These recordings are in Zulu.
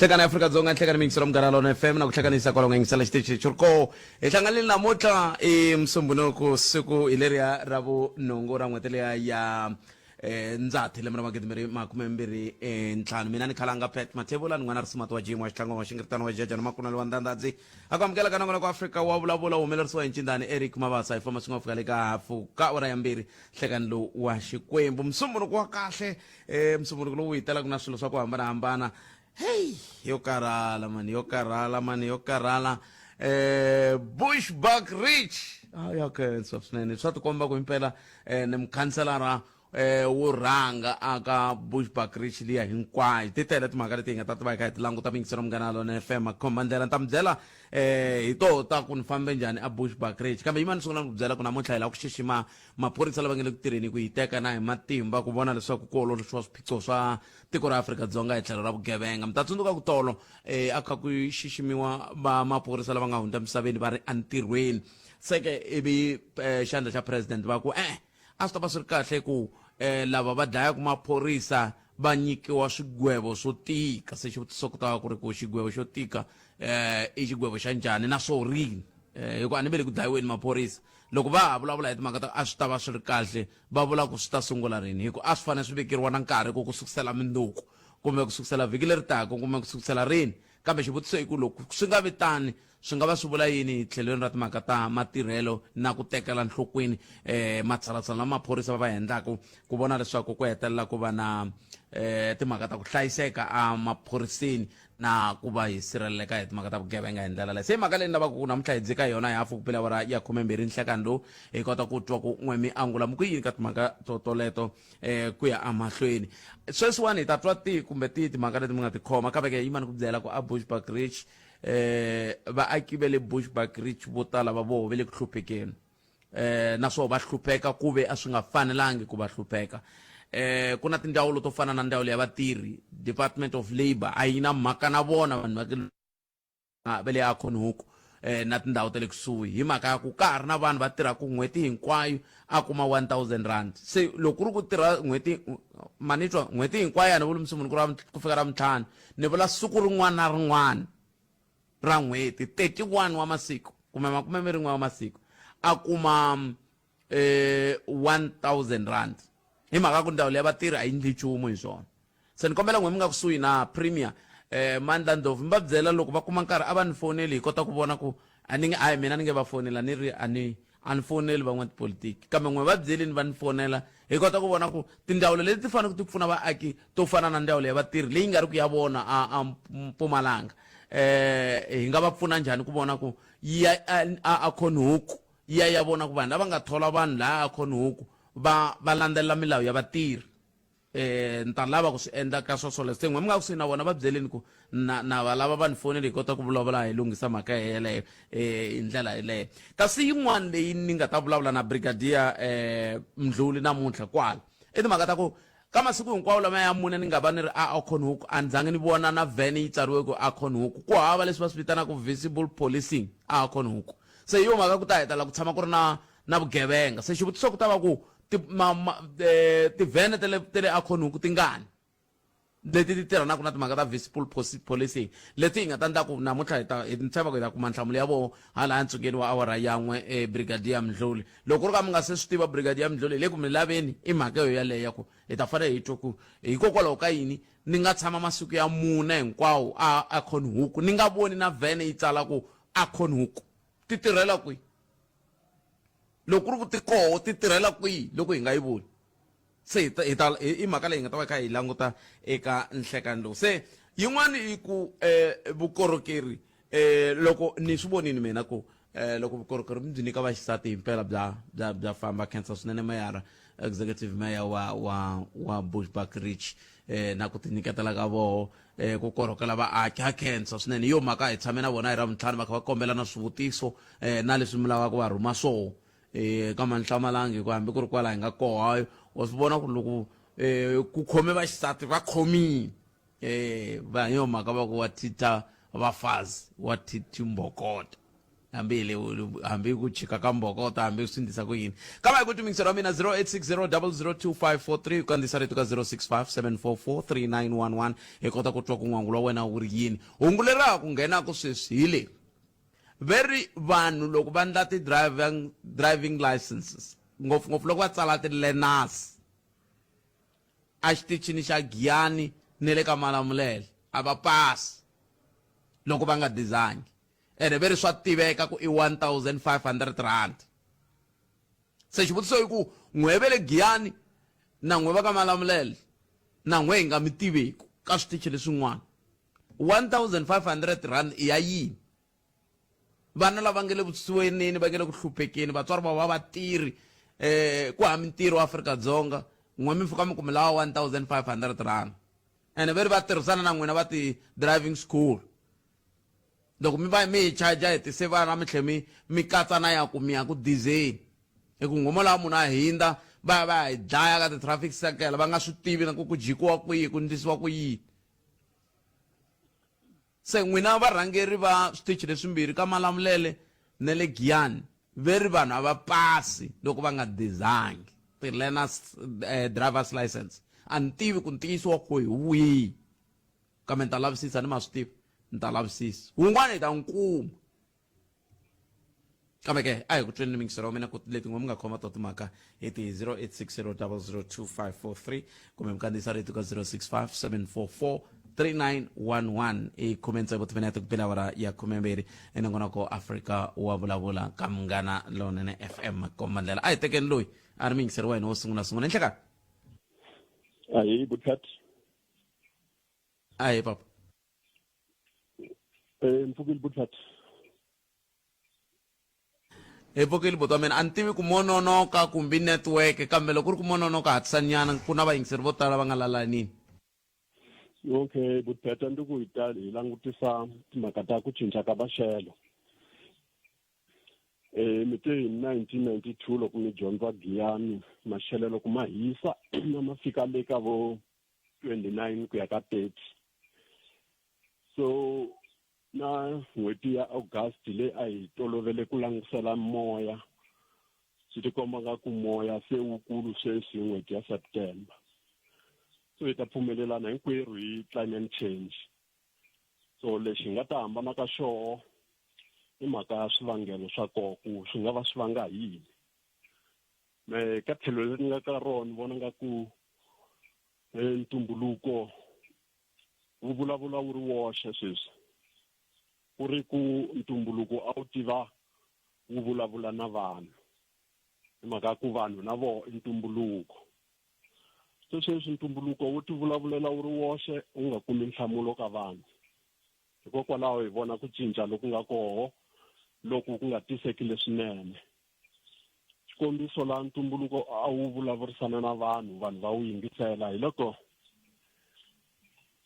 hlekana Afrika Dzonga hlekana mingiselo mgaralo na FM na kuhlekanisa kwalo ngisela xitichi churko ehlanganile namuhla msumbunuko siku ileria rabu nongo ra n'wetele ya ndzati lembe ra magidi makumembiri ntlhanu mina ni khalanga Pet Mathebula ni n'wana risumatu wa Jimo wa xitlangu wa xingiritano wa jeja na makuna wa ndandadzi akwamukela kana ngona ku Afrika wa vulavula humelerisiwa hi ncindani Eric Mabasa hi famba swin'we fika le ka hafu ka ora ya mbiri hlekani lo wa Xikwembu msumbunuko wa kahle msumbunuko lo uitela kuna swilo swa ku hambanahambana. Hey, yo karala mani, yo karala. Bushbuckridge. Okay, swinene. Swa tikomba ku impela ni mukhanselara wo rhanga aka Bushbuckridge liya hinkwayo. Ti tele timhaka leti hi nga ta tiva hi kha hi ti languta mingiselo Munghana na FM khomba ndlela ni ta mi byela hi ta ku ni fambe njhani a Bushbuckridge. Kambe yima ni sungula ku byela ku namuntlha hi lava ku xixima maphorisa lava nga le ku tirheni ku hi teka na hi matimba ku vona leswaku ku ololoxiwa swiphiqo swa tiko ra Afrika-Dzonga hi tlhelo ra vugevenga. Mi ta tsundzuka ku tolo a kha ku xiximiwa va maphorisa lava nga hundza misaveni va ri entirhweni. Seke ivi xandla xa president va ku a swi ta va swi ri kahle ku lava va dlayaka maphorisa va nyikiwa swigwevo swo tika. Se xivutiso ku ta va ku ri ku xigwevo xo tika i xigwevo xa njhani na swo rini hikuva a ni veli ku dlayiweni maphorisa. Loko va ha vulavula hi timhaka ta a swi ta va swi ri kahle va vula ku swi ta sungula rini hikuva a swi fanele swi vekeriwa na nkarhi ku sukusela mindzuku kumbe ku sukusela vhiki leri taka kumbe ku sukusela rini. Kambe xivutiso i ku loko swi nga vitani swi nga va swi vula yini hi tlhelweni ra timhaka ta matirhelo na ku tekela nhlokweni matshalatshala na maphorisa va va endlaku ku vona leswaku ku hetelela ku va na timhaka ta ku hlayiseka a maphoriseni na ku va hi sirheleleka hi timhaka ta vugevenga hi ndlela leyi. Se mhaka leyi ni lavaka ku namuntlha hi dzika hi yona hi hafu ku pela wara ya 12 nhlekani lowu hi kota ku twa ku n'we mi angula mi ku yini ka timhaka toleto ku ya emahlweni. Sweswiwani hi ta twa kumbe timhaka leti mi nga tikhoma kambe ke yima ni ku byela ku a Bushbuckridge vaaki va le Bushbuckridge vo tala va voho va le ku hluphekeni naswona va hlupheka ku ve a swi nga fanelangi ku va hlupheka. Ku na tindhawu to fana na ndhawu ya vatirhi Department of Labour a yi na mhaka na vona vanhu va le Akhonhuku na tindhawu ta le kusuhi hi mhaka ya ku ka ha ri na vanhu va tirhaka n'hweti hinkwayo a kuma 1000 rand. Se loko ku ri ku tirha n'hweti manitwa n'hweti hinkwayo a ni vuli msumbunuko ku fika ra Muntlhanu ni vula siku rin'wana na rin'wana ra n'hweti 31 wa masiku kumbe 21 wa masiku a kuma 1000 rand hi mhaka ku ndhawu leyi vatirhi a yi ndli nchumu hi swona. Se ni kombela n'we mi nga kusuhi na Premier Mandla Ndlovu mi va byela loko va kuma nkarhi a va ni foneli hi kota ku vona ku mina ni nge va fonela ni ri a ni foneli van'wana tipolitiki kambe n'we va byeli ni va ni fonela hi kota ku vona ku tindhawu leti ti fanele ku ti pfuna vaaki to fana na ndhawu leyi vatirhi leyi nga ri ku ya vona a Mpumalanga hi nga va pfuna njhani ku vona ku ya Akhonhuku ya vona ku vanhu lava nga thola vanhu laha Akhonhuku va landzelela milawu ya vatirhi. Ni ta lava ku swi endla ka swoswoleswo se n'we mi nga kusuhi na vona va byeleni ku na va lava va ni foneli hi kota ku vulavula hi lunghisa mhaka yeleyo hi ndlela yeleyo. Kasi yin'wana leyi ni nga ta vulavula na Brigadier Mdluli namuntlha kwala i timhaka ta ku ka masiku hinkwawo lama ya mune ni nga va ni ri a Akhonhuku a ni zangi ni vona na vhene yi tsariweke Akhonhuku ku hava leswi va swi vitanaka visible policing a Akhonhuku. Se hi yo mhaka ku ta hetela ku tshama ku ri na vugevenga. Se xivutiso ku ta va ku tivhene te le Akhonhuku tingani leti ti tirhanaka na timhaka ta visible policing leti hi nga ta ndlaku namuntlha hi tshava ku hi ta kuma nhlamulo ya vona hala entsungeni wa awara yan'we Brigadier Mdluli. Loko ri ka mi nga se swi tiva Brigadier Mdluli hi le ku mi laveni i mhaka yo yaleyo ya ku hi ta fanele hi twa ku hikokwalaho ka yini ni nga tshama masiku ya mune hinkwawo a Akhonhuku ni nga voni na vhene yi tsala ku Akhonhuku ti tirhela kwihi. Loko ri ku ti koho ti tirhela kwihi loko hi nga yi voni. Se i mhaka leyi hi nga ta va kha hi languta eka nhlekani lowu. Se yin'wana i ku vukorhokeri loko ni swi vonini mina ku loko vukorhokeri mi byi nyika vaxisati hi mpela bya famba khensa swinene mayara executive mayor wa Bushbuckridge na ku tinyiketela ka voho ku korhokela vaaki ha khensa swinene. Hi yo mhaka hi tshame na vona hi ra Muntlhanu va kha va kombela na swivutiso na leswi mi lavaka va rhuma swoho ka Manhlamalangi ku hambi ku ri kwala hi nga koha wa swi vona ku loko ku khome vaxisati va khomile va hi yo mhaka va ku wa thita vafazi wa thiti mbokota hambi ku chika ka mbokota hambi ku sindisa ku yini kama hi ku tumingiselo wa mina 0860002543 u kandziyisa rito ka 0657443911 hi kota ku twa ku n'wangu wa wena wu ri yini hungu leriya ku nghenaka sweswi hi leyi very vanhu loko va ndla ti-driving licenses ngopfungopfu loko va tsala ti-learners a xitichini xa Giyani ni le ka Malamulele a va pasi loko va nga dizangi ene veri swa tiveka ku i 1,500 rand se xivutiso i ku n'we ve le Giyani na n'we va ka Malamulele na n'we hi nga mi tiveku ka switichi leswin'wana 1,500 rand i ya yini vana lava nga le vusiwenini va nga le ku hluphekeni vatswari va vatirhi ku ha mintirho wa Afrika-Dzonga n'we mi fika mi kume lawa 1,500 rand ene veri va tirhisana na n'wina va ti-driving school loko mi va mi hi charger hi tisevana mi tlhe mi katsa na ya ku mi ya ku dizeni hi ku ngomo laha munhu a hindza va va hi dlaya ka ti-traffic circle va nga swi tivi na ku jikiwa kwihi ku ndlisiwa ku yini se n'wina varhangeri va switichi leswimbirhi ka Malamulele na le Giyani veri vanhu a va pasi loko va nga dizangi ti-learners drivers license a ni tivi ku ntiyisiwa ku hi wihi kambe ni ta lavisisa ni ma swi tivi ni ta lavisisa wun'wana hi ta n'wi kuma kambe ke a hi ku tweni mingiselo wa mina ku leti n'we mi nga khoma to timhaka hi ti 0860002543 kumbe mi kandziyisa rito ka 0657443911 i khume ntsevu timinete ku pela awara ya 12 enongonoko Afrika wa vulavula ka Munghana Lonene FM komba ndlela a hi tekeni loyi a ri mingiselo wa hina wo sungula enhlekani Aye, Buthat. Aye, papa. Mfukile Buthat. Mfukile Buthat, mina antivi ku mononoka kumbi network kambe loko ku ri ku mononoka hatisanyana ku na vayingiseri vo tala va nga lalanini. Okay, Buthat ndi ku hi langutisa timhaka ta ku cinca ka maxelo. Mi te hi 1992 loko mi dyondza Giyani maxelo loko ma hisa na ma fika le ka vo 29 ku ya ka 30 so na n'hweti ya August le a hi tolovele ku langutisela moya swi tikomba nga ku moya se wukulu sweswi n'hweti ya September so hi ta pfumelelana hinkwerhu hi climate change so lexi nga ta hambana ka xoho i mhaka ya swivangelo swa koho ku swi nga va swi vanga hi yini ka tlhelo leri nga ka rona vona nga ku ntumbuluko wu vulavula wu ri woxe sweswi ku ri ku ntumbuluko a wu tiva wu vulavula na vanhu hi mhaka ku vanhu na vona i ntumbuluko so sweswi ntumbuluko wu ti vulavulela wu ri woxe wu nga kumi nhlamulo ka vanhu hikokwalaho hi vona ku cinca loku nga koho loko ku nga tisekile swinene xikombiso laha ntumbuluko a wu vulavurisana na vanhu va wu yingisela hi loko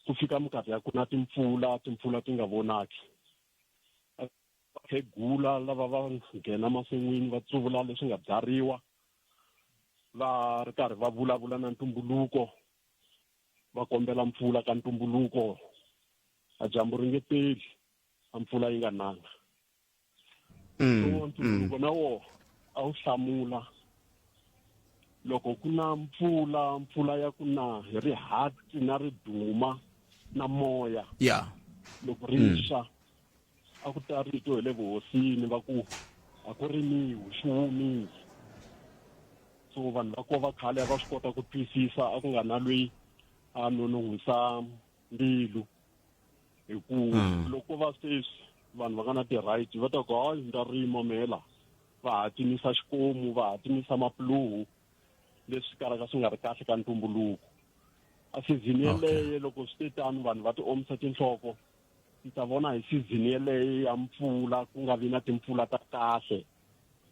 ku fika minkarhi ya ku na timpfula ti nga vonaki vakhegula lava va nghena masin'wini va tsuvula leswi nga byariwa va ri karhi va vulavula na ntumbuluko va kombela mpfula ka ntumbuluko a dyambu ringeteli a mpfula yi nga nanga ntumbuluko na wo a wu hlamula loko ku na mpfula ya ku na hi rihati na riduma na moya loko ri xa a ku ta rito hi le vuhosini va ku a ku rimiwi swi humile so vanhu va ko va khale a va swi kota ku twisisa a ku nga na lweyi a nonohwisa mbilu hi ku loko va sweswi vanhu va nga na ti-right va ta ku hayi nda rima mhela va hatimisa xikomu va hatimisa mapuluhu leswi kalaka swi nga ri kahle ka ntumbuluko a sizini yeleyo loko swi te tani vanhu va ti omisa tinhloko ni ta vona hi sizini yeleyo ya mpfula ku nga vi na timpfula ta kahle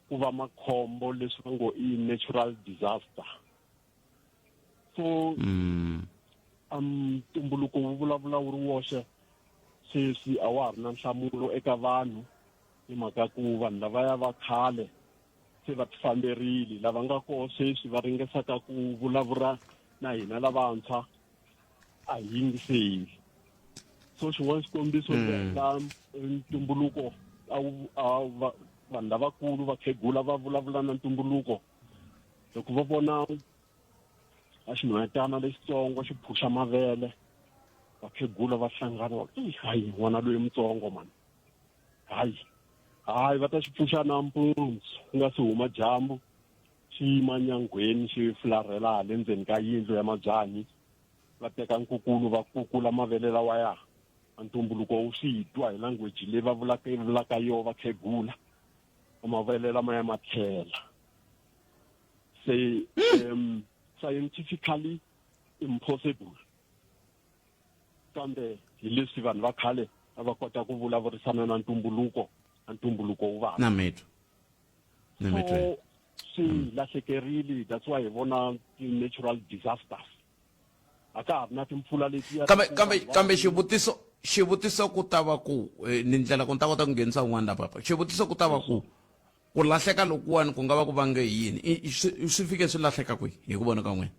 ku va makhombo leswi va ngo i natural disaster so ntumbuluko wu vulavula wu ri woxe sweswi a wa ha ri na nhlamulo eka vanhu hi mhaka ku vanhu lavaya va khale se va tifamberile lava nga koho sweswi va ringesaka ku vulavula na hina lavantshwa a hi yingiseli so xin'wana xikombiso la ntumbuluko vanhu lavakulu vakhegula va vulavula na ntumbuluko loko va vona a xinhwanyatana lexitsongo xi phusha mavele vakhegula va hlangana hayi n'wana loyi mutsongo mani hayi va ta xi pfuxa nampundzu ku nga si huma dyambu xi yima nyangweni xi fularhela hale ndzeni ka yindlu ya mabyanyi va teka nkukulu va kukula mavele lawaya a ntumbuluko wu swi twa hi language leyi va vulaka yo vakhegula mavele lamaya ma tlhela se scientifically impossible kambe hi leswi vanhu va khale a va kota ku vulavurisana na ntumbuluko wu va na metro so swi lahlekerile that's why hi vona natural disasters a ka ha ri na timpfula letiya kambe xivutiso ku ta va ku ni ndlela ku ni ta kota ku nghenisa un'wana la papa xivutiso ku ta va ku lahleka lokuwani ku nga va ku vange yini swi fike swi lahleka kwihi hi ku vona ka n'wina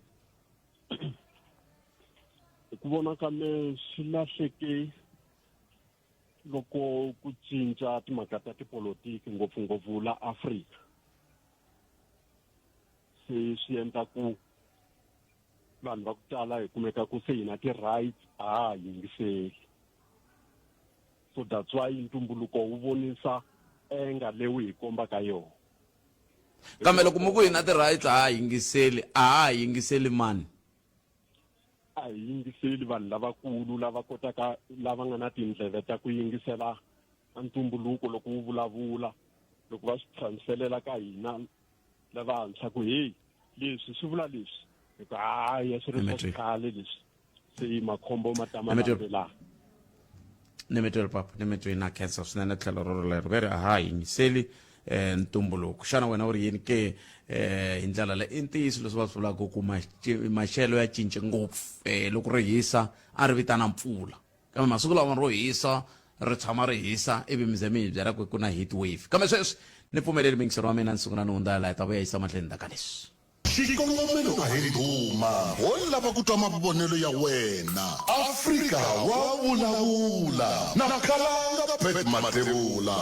hi ku vona ka me swi lahleke loko ku cinca timhaka ta tipolotiki ngopfungopfu la Afrika se swi endla ku vanhu va ku tala hi kumeka ku se hina ti-rights a ha yingiseli so that's why ntumbuluko wu vonisa enga leyi hi kombaka yona kambe loko mu ku hina ti-rights a ha yingiseli mani a hi yingiseli vanhu lavakulu lava kotaka lava nga na tindleve ta ku yingisela ntumbuluko loko wu vulavula loko va swi transferela ka hina lavantshwa ku heyi leswi swi vula leswi hi ku hayi swi ri swa khale leswi se makhombo ma tama landzelaka Nemetwele papa nemetwele na khensa swinene tlhelo rorolero veri a ha yingiseli ntumbuluko xana wena u ri yini ke hi ndlela le i ntiyiso leswi va swi vulaka ku maxelo ya cince ngopfu loko ri hisa a ri vitana mpfula kambe masiku lawa ro hisa ri tshama ri hisa ivi mi ze mi hi byela ku na heat wave kambe sweswi ni pfumeleli mingisero wa mina ni sungula ni hundza laha ta vuya yisa mahlweni ndaka leswi xikongomelo a hi duma ho lava ku twa mavonelo ya wena Afrika wa vulavula na Khalanga Pet Matebula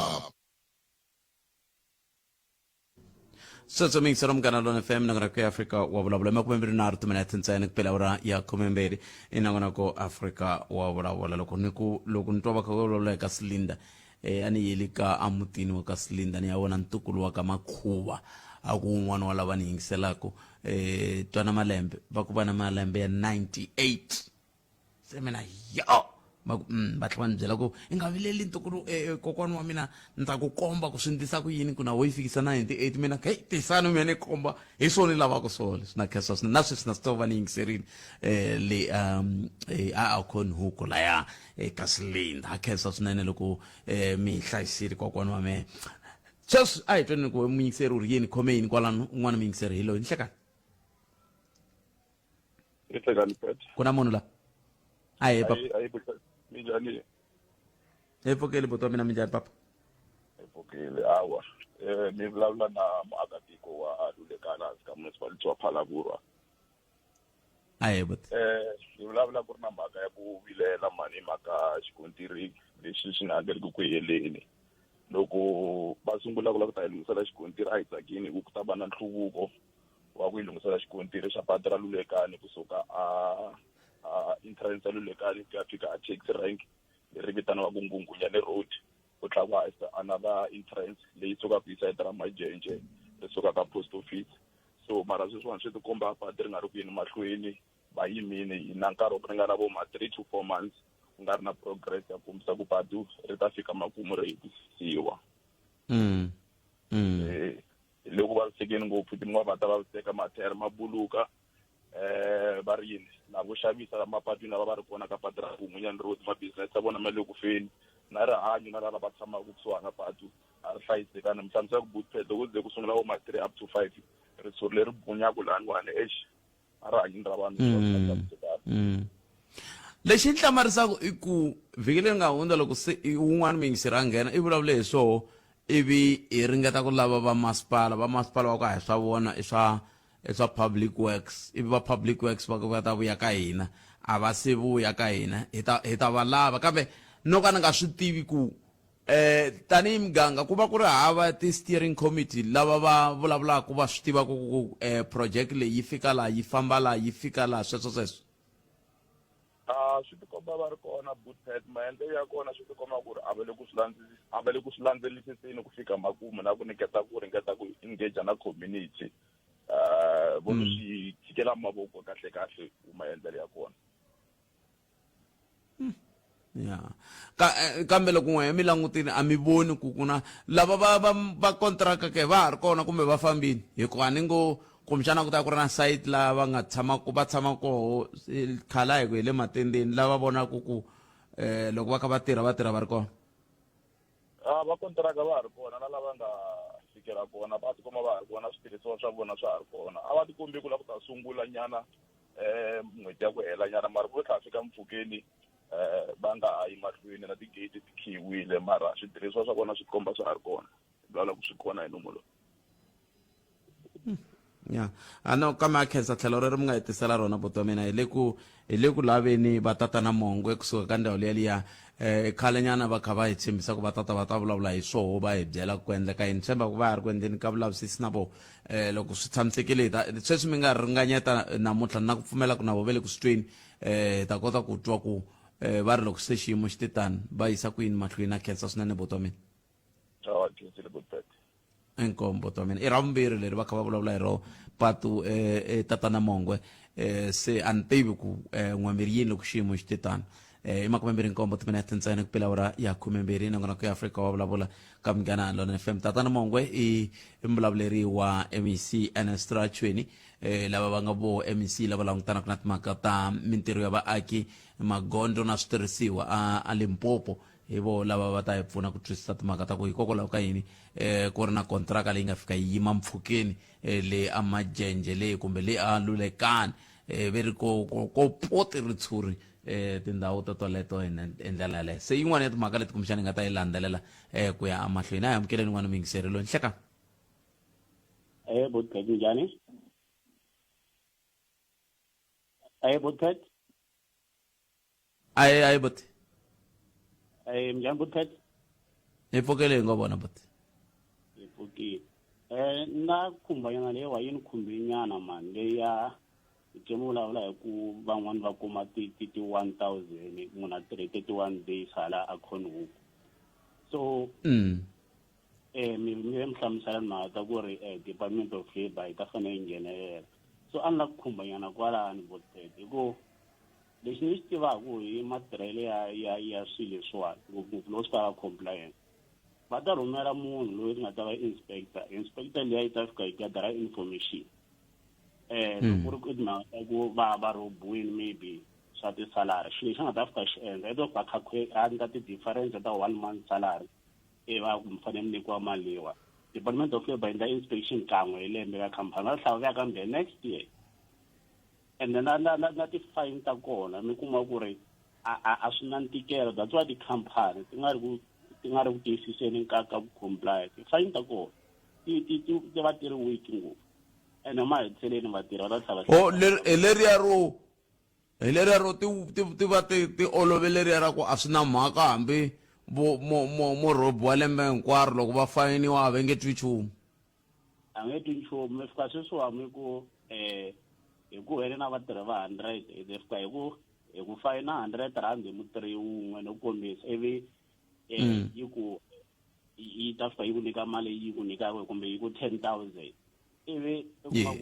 sweswo mingisero mkanalona FM na ku Africa wa vulavula makumembiri nharhu timinete ntsena ku phela ura ya khumembiri inangona ko Africa wa vulavula loko ni twa va kha vulavula eka Silinda a ni yeli ka amutini wa ka Silinda ni ya vona ntukulu wa ka Makhuva a ku un'wana wa lava ni yingiselako twana malembe va ku va na malembe ya 98 se mina va tlhela va ni byela ku i nga vileli ntukulu kokwana wa mina ni ta ku komba ku swi ndlisa ku yini ku na wo yi fikisa 98 mina tisani mina ni komba hi swona ni lavaka swona swi na khensa swinene na sweswi na swi ta va ni yingiserile le a Auckland huku laya ka Silinda ha khensa swinene loko mi hi hlayisile kokwana wa mina sweswi a hi tweni ku muyingiseri u ri yini khome yini kwalano un'wana muyingiseri hi loyi ni hlekani ku na munhu la aye papa minjhani hi pfukeli buti wa mina minjhani papa hi pfukile hawa ni vulavula na muakatiko wa Lulekana hansi ka municipality wa Phalaborwa aye buti ni vulavula ku ri na mhaka ya ku vilela mani mhaka xikontiri lexi xi nga hakeriki ku heleni loko va sungula ku la ku ta hi lunghisela xikontiri a hi tsakini ku ta va na nhluvuko wa ku hi lunghisela xikontiri xa patu ra Lulekani kusuka a entrance ya Lulekani ku ya fika a taxi rank leri vitaniwaka Ngungunyane road ku tlhaviwa another entrance leyi sukaka hi side ra Majenje ri suka ka post office so mara sweswiwani swi tikomba patu ri nga ri ku yini mahlweni va yimile hi na nkarhi wo ringana vo ma 3 to 4 months ku nga ri na progress ya kombisa ku patu ri ta fika makumu ri hetisiwa loko va sekeni ngopfu timovha ta vaviseka mathayere ma buluka va ri yini na vo xavisa mapatwini lava va ri kona ka patu ra Ngungunyane road mabusiness ya vona ma le ku feni na rihanyo na lava va tshamaka kusuhana patu a ri hlayisekanga mi hlamusela ku bootpad loko ze ku sungula vo ma 3 up to 5 ritshuri leri bunyaku laniwani a rihanyini ra vanhu lexi ni hlamarisaka i ku vhiki leri nga hundza loko se un'wana muyingiseri a nghena i vulavule hi swoho ivi hi ringeta ku lava vamasipala va ku a hi swa vona i swa public works ivi va public works va ta vuya ka hina a va se vuya ka hina hi ta va lava kambe no ka ni nga swi tivi ku tanihi muganga ku va ku ri hava ti-steering committee lava va vulavulaka va swi tivaka ku project leyi yi fika laha yi famba laha yi fika laha sweswo swi tikomba va ri kona Bootpet maendlelo ya kona swi tikomba ku ri a va le ku swi landzelisiseni ku fika makumu na ku ringeta ku engage na community vo swi tshikela mavoko kahle maendlelo ya kona kambe loko n'we mi langutini a mi voni ku ku na lava va kontraka ke va ha ri kona kumbe va fambini hikuva ni ngo kumbexana ku ta ku ri na site laha va tshama koho khala hi ku hi le matendeni lava vonaka ku loko va kha va tirha va ri kona va kontraka va ha ri kona na lava nga fikela kona va tikoma va ha ri kona switirhisiwa swa vona swa ha ri kona a va tikombi ku la ku ta sungula nyana n'hweti ya ku hela nyana mara ku tlha fika mpfhukeni va nga ha yi mahlweni na tigate ti khiyiwile mara switirhisiwa swa vona swi komba swa ha ri kona loko swi kona hi nomu lowu ano ka ma khensa tlhelo ri mi nga hetisela rona buti wa mina hi le ku laveni va tatana mongo kusuka ka ndhawu liya khale nyana va kha va hi tshembisa ku va tata va ta vulavula hi swoho va hi byela ku endleka yini tshemba ku va ha ri ku endleni ka vulavisisi na vo loko swi tshamisekile sweswi mi nga ringanyeta namuntlha na ku pfumela ku na vo ve le ku swi tweni ta kota ku twa ku va ri loko se xiyimo xi titani va yisa ku yini mahlweni na khensa swinene buti wa mina enkombo buti wa mina i ra vumbirhi leri va kha va vulavula hi ro patu tatana mongwe se a ni tivi ku n'wambiri yini loko xiyimo xi titani i makumembirhi nkombo timinete ntsena ku pela ura ya 12 nongonoko ya Afrika wa vulavula ka Munghana Lona FM tatana mongwe i mbulavuleri wa MEC Anestra Chweni lava va nga vo MEC lava langutanaka na timhaka ta mintirho ya vaaki magondo na switirhisiwa a Limpopo hi vo lava va ta hi pfuna ku twisisa timhaka ta ku hikokwalaho ka yini ku ri na kontraka leyi nga fika yi yima mpfhukeni leyi a majenje leyi kumbe leyi a lulekani ve ri ko poti ritshuri tindhawu toleto hi ndlela yaleyo se yin'wana ya timhaka leti kumbexana hi nga ta yi landzelela ku ya amahlweni a hi amukeleni n'wana mingiserelo nhleka Bootpet njhani Bootpet aye buti njhani Bootpet hi pfukele hi ngo vona buti hi pfukile na khumbanyana leyi wa yini khumbinyana mani leyi ya jemu vulavula hi ku van'wani va kuma ti 1,000 munhu a tirhe 31 days hala a khoni huku so mi mi hlamusela mhaka ta ku ri Department of Labour yi ta fanele yi nghenelela so a ni la ku khumbanyana kwalani Bootpet hi ku lexi ni xi tivaku hi matirhelo ya swilo leswiwani ngopfungopfu loko swi faka compliance va ta rhumela munhu loyi nga ta va inspector liya yi ta fika yi gather information loko ku ri timhaka ta ku va robiwini maybe swa ti-salary xilo lexi a nga ta fika xi endla i to va calculate ti-difference ta 1 month salary va ku mi fanele mi nyikiwa mali leyiwa Department of Labour endla inspection kan'we hi lembe ka khampani va tlhela kambe next year and then na ti-fine ta kona mi kuma ku ri a swi na ntikelo that's why tikhampani ti nga ri ku tiyisiseni ka ku comply ti-fine ta kona ti va ti ri weak ngopfu ene ma heteleleni vatirhi va ta tlhela hi leriya ro ti va ti oloveleriya ra ku a swi na mhaka hambi mo robi wa lembe hinkwaro loko va fayiniwa a va nge twi nchumu a nge twi nchumu mi fika sweswiwani hi ku hele na vatirhi va 100 hi fika hi ku fayina 100 rand hi mutirhi wun'we no kombisa ivi yi ku yi ta fika yi ku nyika mali yi ku nyikaka kumbe yi ku 10,000 ivi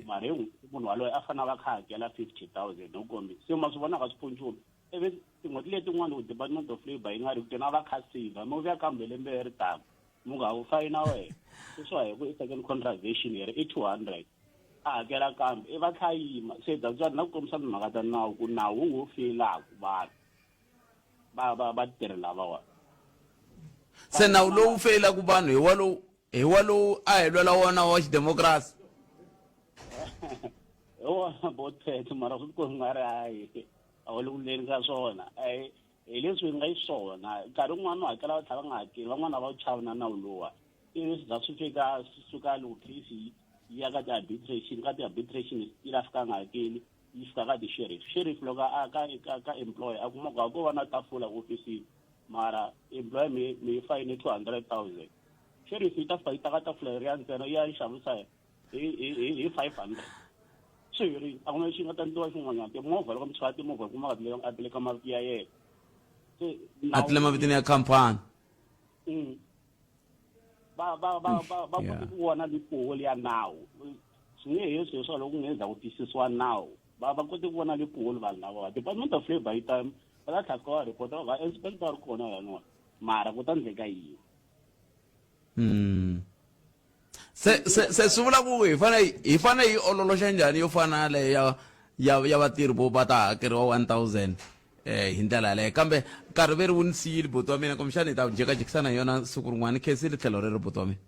mara munhu waloye a fanele va kha hakela 50,000 no kombisa se ma swi vonaka swi pfuna nchumu ivi tin'hweti letin'wana ku Department of Labour yi nga ri ku tena va kha saver mo vuya kambe lembe ri taka mu nga wu fayina wena sweswiwa hi ku i second contravention hi ri i 200 a hakela kambe i va kha yima se that's why na ku kombisa timhaka ta nawu ku nawu wu ngo feyilaka vanhu va tirhi lavawa se nawu lowu feyilaka vanhu hi walowu a hi lwela wona wa xidemokirasi hi wona Bootpet mara swi ku nga ri hayi a wu le ku leni ka swona hi leswi hi nga yi swona nkarhi wun'wana u hakela va tlhela va nga hakeli van'wana va chava na nawu lowa ivi swi za swi suka loko case yi ya ka ti-arbitration yi la fika nga hakeli yi fika ka ti-sheriff loko a ka employer a kuma ku va na tafula ofisini mara employer me fine 200,000 sheriff ita fighta ka ta florian tsena ya xavisa hi 500 so yiri a ngwe xinga tanto xin'wanyana timovha loko mi chika timovha kuma ka tile a tile ka maviti ya yena a tile mavitini ya khampani ba kota ku vona lipolo ya nawu swi nge he sweswo loko ngeza ku tisisiwa nawu ba kota ku vona lipolo vanhu lava department of labor hi time va ta tlhaka wa report va inspector kona yanona mara ku ta ndleka yini se swi vula ku hi fane hi ololoxa njhani yo fana le ya vatirhi vo va ta hakeriwa 1,000 hi ndlela yaleyo kambe nkarhi ve ri wu ni siyile buti wa mina kumbexana hi ta jekajekisana hi yona siku rin'wana khensile tlhelo ri ri buti wa mina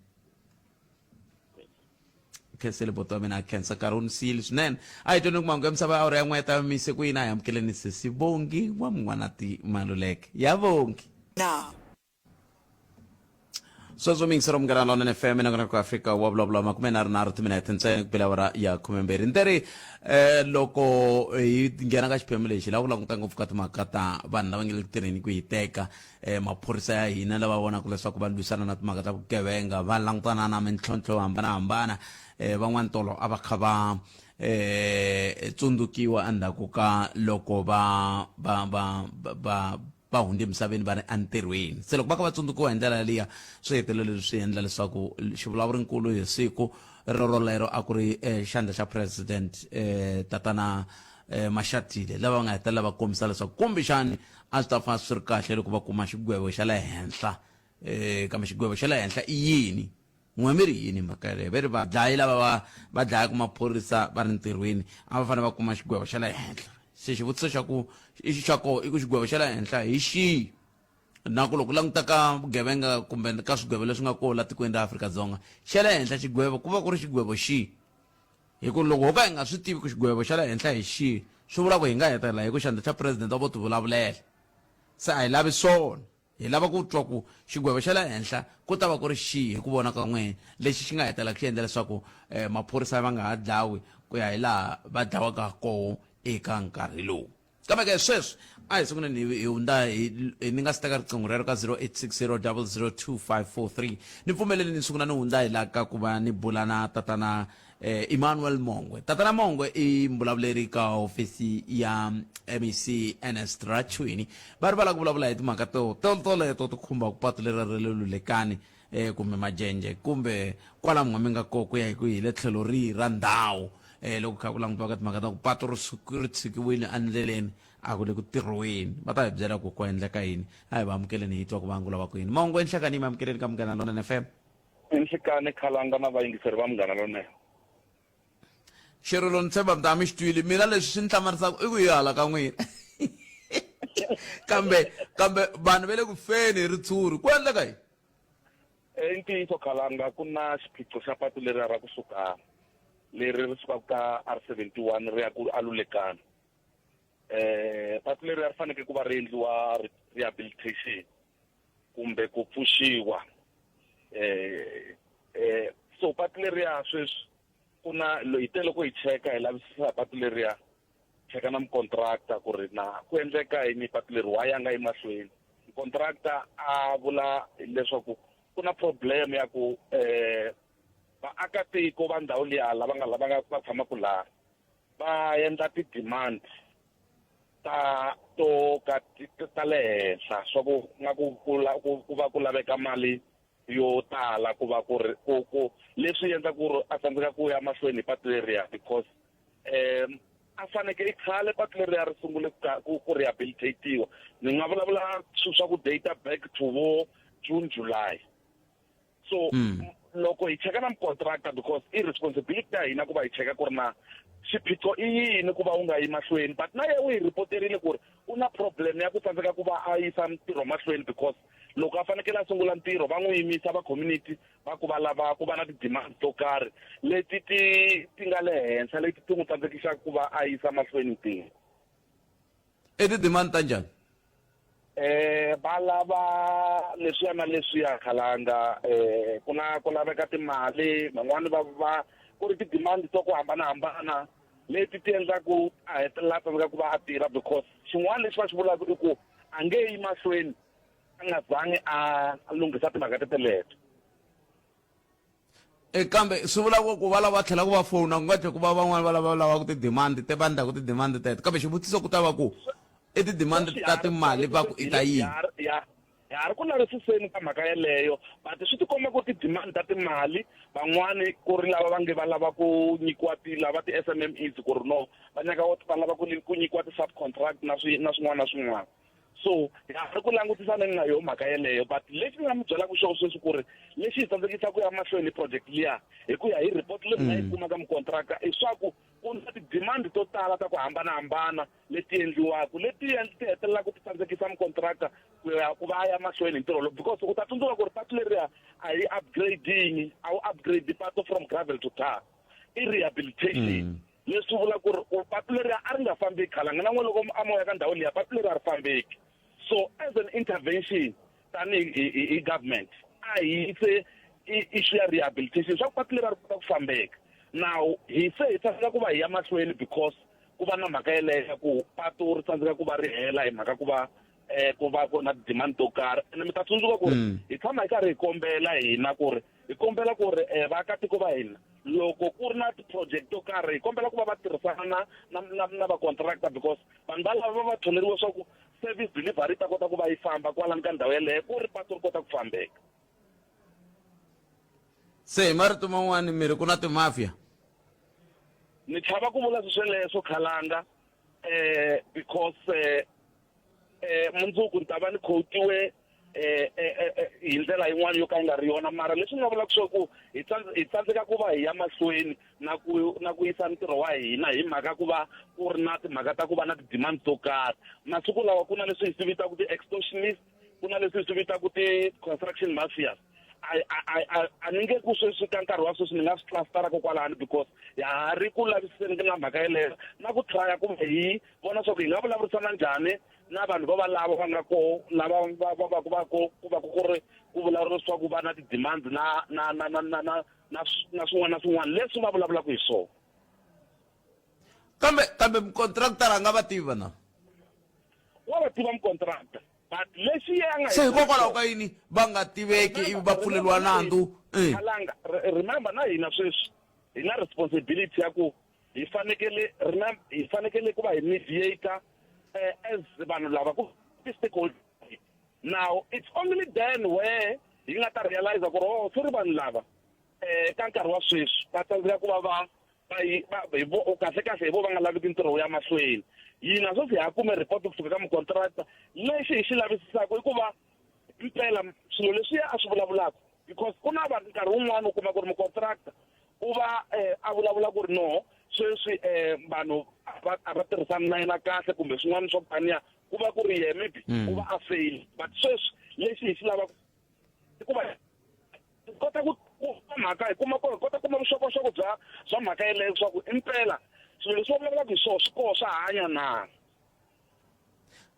khensile buti wa mina a khensa nkarhi wu ni siyile swinene a hi tweni ku mangu ya misava ya uri ya n'weta ya mise ku yini a hi amukeleni sesi vongi wa N'wanati Maluleke ya vongi sweswo mingisero munghana lonene FM na ku Afrika wa vulavula 24 timinete ntsena ku pela awara ya 12 nteri loko hi nghena ka xiphemu lexi la ku languta ngopfu ka timhaka ta vanhu lava nge le tirheni ku hi teka maphorisa ya hina lava vonaka leswaku va lwisana na timhaka ta vugevenga va langutana na mintlhontlho yo hambanahambana van'wani tolo a va kha va tsundzukiwa endzhaku ka loko va hundze emisaveni va ri entirhweni se loko va kha va tsundzukiwa hi ndlela liya swi hetelela leswi endla leswaku xivulavurinkulu hi siku rorolero a ku ri xandla xa president tatana Mashatile lava va nga hetelela va kombisa leswaku kumbexani a swi ta fana swi ri kahle loko va kuma xigwevo xa le henhla kambe xigwevo xa le henhla i yini n'we mi ri yini mhaka yaleyo ve ri vadlayi lava va dlayaka maphorisa va ri ntirhweni a va fanele va kuma xigwevo xa le henhla se xivutiso xa ku xa koho i ku xigwevo xa le henhla hi xihi na ku loko languta ka vugevenga kumbe ka swigwevo leswi nga koho la tikweni ra Afrika-Dzonga xa le henhla xigwevo ku va ku ri xigwevo xihi hi ku loko ho ka hi nga swi tivi ku xigwevo xa le henhla hi xihi swi vula ku hi nga hetelela hi ku xandla xa president wa vo tivulavulela se a hi lavi swona hi lava ku twa ku xigwevo xa le henhla ku ta va ku ri xihi hi ku vona ka n'wina lexi xi nga hetelela xi endla leswaku maphorisa va nga ha dlawi ku ya hi laha va dlawaka koho eka nkarhi lowu kambe ke sweswi a hi sunguleni hi hundza ni nga si teka riqingho rero ka 0860002543 ni pfumeleli ni sungula ni hundza hi laha ka ku va ni bula na tatana Emmanuel Mongwe tatana Mongwe i mbulavuleri ka hofisi ya MEC Ernest Rachwini va ri va lava ku vulavula hi timhaka toleto ti khumba ku patu leri ri le lulekani kumbe majenje kumbe kwala mi nga koho ku ya hi ku hi le tlhelo rihi ra ndhawu loko kha ku langutiwa ka timhaka ta ku patu ri tshikiwile endleleni a ku le ku tirhweni va ta hi byela ku ku endleka yini a hi va amukeleni hi twa ku va angula va ku yini Mongwe nhlekani mi amukeleni ka Munghana Lonene FM nhlekani khalanga na vayingiseri va Munghana Lonene xirilo ni tshemba mi ta mi xi twile mina leswi swi ni hlamarisaka i ku hi hala ka n'wina kambe vanhu va le ku feni hi ritshuri ku endleka yini i ntiyiso khalanga ku na xiphiqo xa patu leri ra kusuka leri ri sukaka ka R71 ri ya ku Alulekani patu leri ri faneke ku va ri endliwa rehabilitation kumbe ku pfuxiwa so patu leriya sweswi ku na hi tele ku hi cheka hi lavisisa patu leriya cheka na mukontractor ku ri na ku endleka yini patu leri wa ya nga emahlweni mukontractor a vula leswaku ku na problem ya ku vaakatiko va ndhawu liya lava nga va tshamaka laha va endla ti-demand ta le henhla swa ku nga ku va ku laveka mali yo tala ku va ku leswi endla ku ri a tsandzeka ku ya mahlweni hi patu leriya because a faneke i khale patu leriya ri sungule ku rehabilitatiwa ni nga vulavula swa ku data back to vo June July so loko hi cheka na mucontractor because i responsibility ya hina ku va hi cheka ku ri na xiphiqo i yini ku va u nga yi mahlweni but na ye u hi ripoterile ku ri u na problem ya ku tsandzeka ku va a yisa ntirho mahlweni because loko a fanekele a sungula ntirho va n'wi yimisa va community va ku va lava ku va na ti-demand to karhi leti ti nga le henhla leti ti n'wi tsandzekisaka ku va a yisa mahlweni ntirho i ti-demand ta njhani va lava leswiya na leswiya khalanga ku laveka timali van'wani va ku ri ti-demand to ku hambanahambana leti ti endlaku a hetelela tsandzeka ku va a tirha because xin'wana lexi va xi vulaka i ku a nge yi mahlweni a nga zangi a lunghisa timhaka teleto. kambe swi vula ku va lava tlhela ku va fona ku nga tlhe ku va van'wani va lava ku ti-demand te va ndlaku ti-demand teto kambe xivutiso ku ta va ku i ti-demand ta timali va ku i ta yini ya hari ku lavisiseni ka mhaka yeleyo but swi tikomba ku ti-demand ta timali van'wani ku ri lava va nge va lava ku nyikiwa lava ti-SMMEs ku ri no va lava ku nyikiwa ti-subcontract na swin'wana na swin'wana. So ya hari ku langutisaneni na yo mhaka yeleyo but lexi ni nga mi byelaka xo sweswi ku ri lexi hi tsandzekisa ku ya mahlweni project liya hi ku ya hi report leyi nga yi kuma ka mukontraka i swa ku ku na ti-demand to tala ta ku hambanahambana leti endliwaka leti ti hetelelaka ti tsandzekisa mukontraka ku va ya mahlweni hi ntirho lowu because u ta tsundzuka ku ri patu leriya a hi upgrading a wu upgrade patu from gravel to tar i rehabilitation leswi vula ku ri patu leriya a ri nga fambeki khalanga na n'we loko a moya ka ndhawu liya patu leriya a ri fambeki. So as an intervention tanihi government a hi se issue ya rehabilitation swa ku patu leri ri kota ku fambeka. Now hi se hi tsandzeka ku va hi ya mahlweni because ku va na mhaka yeleyo ku patu ri tsandzeka ku va ri hela hi mhaka ku va ku na demand to karhi ene mi ta tsundzuka ku ri hi tshama hi karhi hi kombela hina ku ri hi kombela ku ri vaakatiko va hina loko ku ri na ti-project to karhi hi kombela ku va va tirhisana na va-contractor because vanhu va lava va tholeriwa swa ku service delivery ta kota ku va yi famba kwalani ka ndhawu yeleyo ku ri patu ri kota ku fambeka. se hi marito man'wani mi ri ku na timafia ni chava ku vula sweswo khalanga because mundzuku ni ta va ni khotiwe hi ndlela yin'wana yo ka yi nga ri yona mara leswi nga vulaka swa ku hi tsandzeka ku va hi ya mahlweni na ku yisa ntirho wa hina hi mhaka ku va ku ri na timhaka ta ku va na ti-demand to karhi. Masiku lawa ku na leswi hi swi vitaka ti-extortionist ku na leswi hi swi vitaka ti-construction mafias a ni nge ku sweswi ka nkarhi wa sweswi ni nga swi clustera kokwalani because ya ha ri ku lavisiseni na mhaka yeleyo na ku trya ku hi vona swa ku hi nga vulavurisana njhani na vanhu va lava va nga ko lava va ku ri ku vulavurisiwa ku va na ti-demand na swin'wana na swin'wana leswi va vulavulaka hi swona. kambe mukontractor a nga va tivi na wa va tiva mukontractor but leswi ya nga se hikokwalaho ka yini va nga tiveki ivi va pfuleliwa nandzu Khalanga remember na hina sweswi hi na responsibility ya ku hi fanekele ku va hi mediator as vanhu lava ku stakeholder. Now it's only then where hi nga ta realize ku ri swi ri vanhu lava ka nkarhi wa sweswi va tsandzeka ku va kahle hi vo va nga laviki ntirho ya mahlweni. Hina sweswi hi ya kume report kusuka ka mukontractor lexi hi xi lavisisaka i ku va impela swilo leswiya a swi vulavulaka because ku na vanhu nkarhi wun'wana u kuma ku ri mukontractor u va a vulavula ku ri no sweswi vanhu a va tirhisani na yena kahle kumbe swin'wana swo taniya ku va ku ri ye maybe u va a fail but sweswi lexi hi xi lavaka i ku va kota ku mhaka hi kota ku kuma vuxokoxoko bya mhaka yeleyo swa ku impela swilo leswi va vulavulaka hi swona swi koho swa hanya na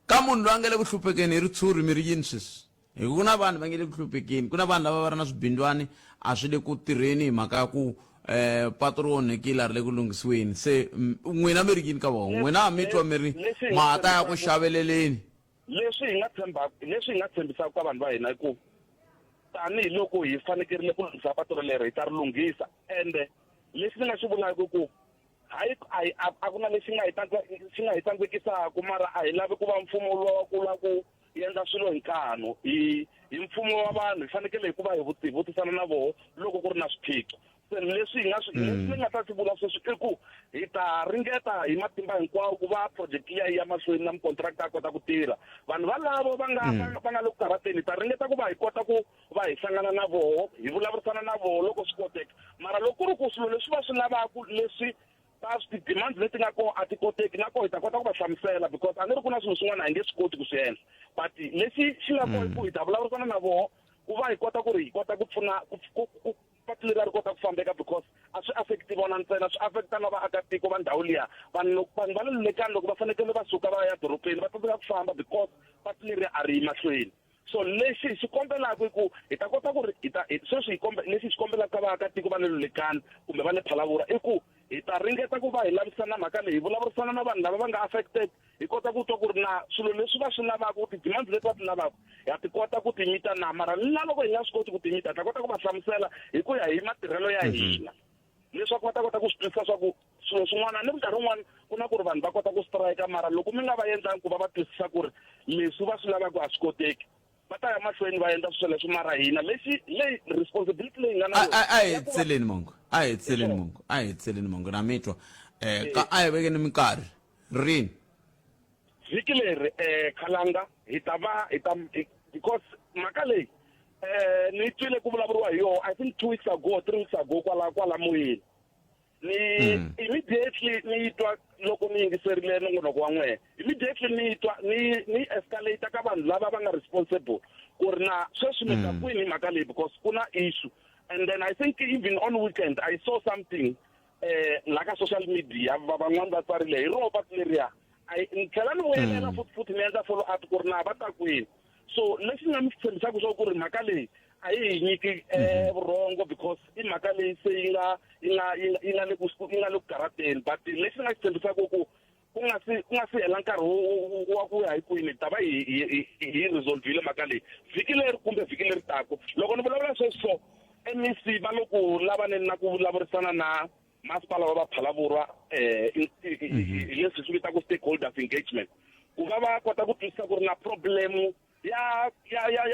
ka munhu loyi a nga le ku hluphekeni hi ritshuri mi ri yini sweswi hi ku na vanhu va nge le ku hluphekeni ku na vanhu lava va ri na swibindlwani a swi le ku tirheni hi mhaka ya ku patu ri onhekile a ri le ku lunghisiweni se n'wina mi ri yini ka vona n'wina a mi twa mi ri mahata ya ku xaveleleni leswi hi nga tshembisaka ka vanhu va hina i ku tanihiloko hi fanekerile ku lunghisa patu lero hi ta ri lunghisa ende leswi ni nga xi vulaka ku a ku na lexi nga hi tsandzekisaka mara a hi lavi ku va mfumo lowa ku la ku endla swilo hi nkanu hi mfumo wa vanhu hi fanekele hi ku va hi vutisana na vona loko ku ri na swiphiqo. Leswi ni nga ta swi vula sweswi i ku hi ta ringeta hi matimba hinkwawo ku va project ya mahlweni na mukontractor a kota ku tirha. Vanhu valavo va nga le ku karhateni hi ta ringeta ku va hi kota ku va hi hlangana na vona hi vulavurisana na vona loko swi koteka mara loko ku ri ku swilo leswi va swi lavaka leswi ti-demands leti nga kona a ti koteki na kona hi ta kota ku va hlamusela because a ni ri ku na swilo swin'wana hi nge swi koti ku swi endla but lexi xi nga kona i ku hi ta vulavurisana na vona ku va hi kota ku ri hi kota ku pfuna patu leri ri kota ku fambeka because a swi affecti vona ntsena swi affecta na vaakatiko va ndhawu liya vanhu va le lulekani loko va fanekele va suka va ya dorobeni va tsandzeka ku famba because patu leri a ri yi mahlweni. So lexi hi xi kombelaka i ku hi ta kota ku ri sweswi lexi hi xi kombelaka ka vaakatiko va le lulekani kumbe va le Phalavura i ku hi ta ringeta ku va hi lavisana mhaka leyi hi vulavurisana na vanhu lava va nga affected hi kota ku twa ku ri na swilo leswi va swi lavaka ku ti-demands leti va ti lavaka ha ti kota ku ti mita na mara na loko hi nga swi koti ku ti mita hi ta kota ku va hlamusela hi ku ya hi matirhelo ya hina leswaku va ta kota ku swi twisisa swa ku swilo swin'wana ni minkarhi wun'wana ku na ku ri vanhu va kota ku strike mara loko mi nga va endlangi ku va va twisisa ku ri leswi va swi lavaka a swi koteki va ta ya mahlweni va endla swilo leswi mara hina leyi responsibility leyi nga na a hi hetiseli mongo a hi hetiseli mongo na mitwa ka a hi vekeni minkarhi rini vhiki leri Khalanga hi ta because mhaka leyi ni twile ku vulavuriwa hi yona I think 2 weeks ago 3 weeks ago kwala moyeni ni immediately ni twa loko ni yingiserile nongonoko wa n'wehe immediately ni twa ni escalate ka vanhu lava va nga responsible ku ri na sweswi mi ta kwini hi mhaka leyi because ku na issue and then I think even on weekend I saw something la ka social media van'wana va tsarile hi ro patu leriya ni tlhela ni vuyelela futhi ni endla follow up ku ri na va ta kwini so leswi nga mi tshembisaka swa ku ri mhaka leyi a yi hi nyiki vurhongo because i mhaka leyi se yi nga le ku karhateni but leswi nga tshembisaka ku nga si hela nkarhi wa ku ya hi kwini ta va hi resolvile mhaka leyi vhiki leri kumbe vhiki leri tako loko ni vulavula sweswo MEC va loko lavaneni na ku vulavurisana na masipala wa Phalaborwa hi leswi swi vitaka stakeholders engagement ku va kota ku twisisa ku ri na problemu ya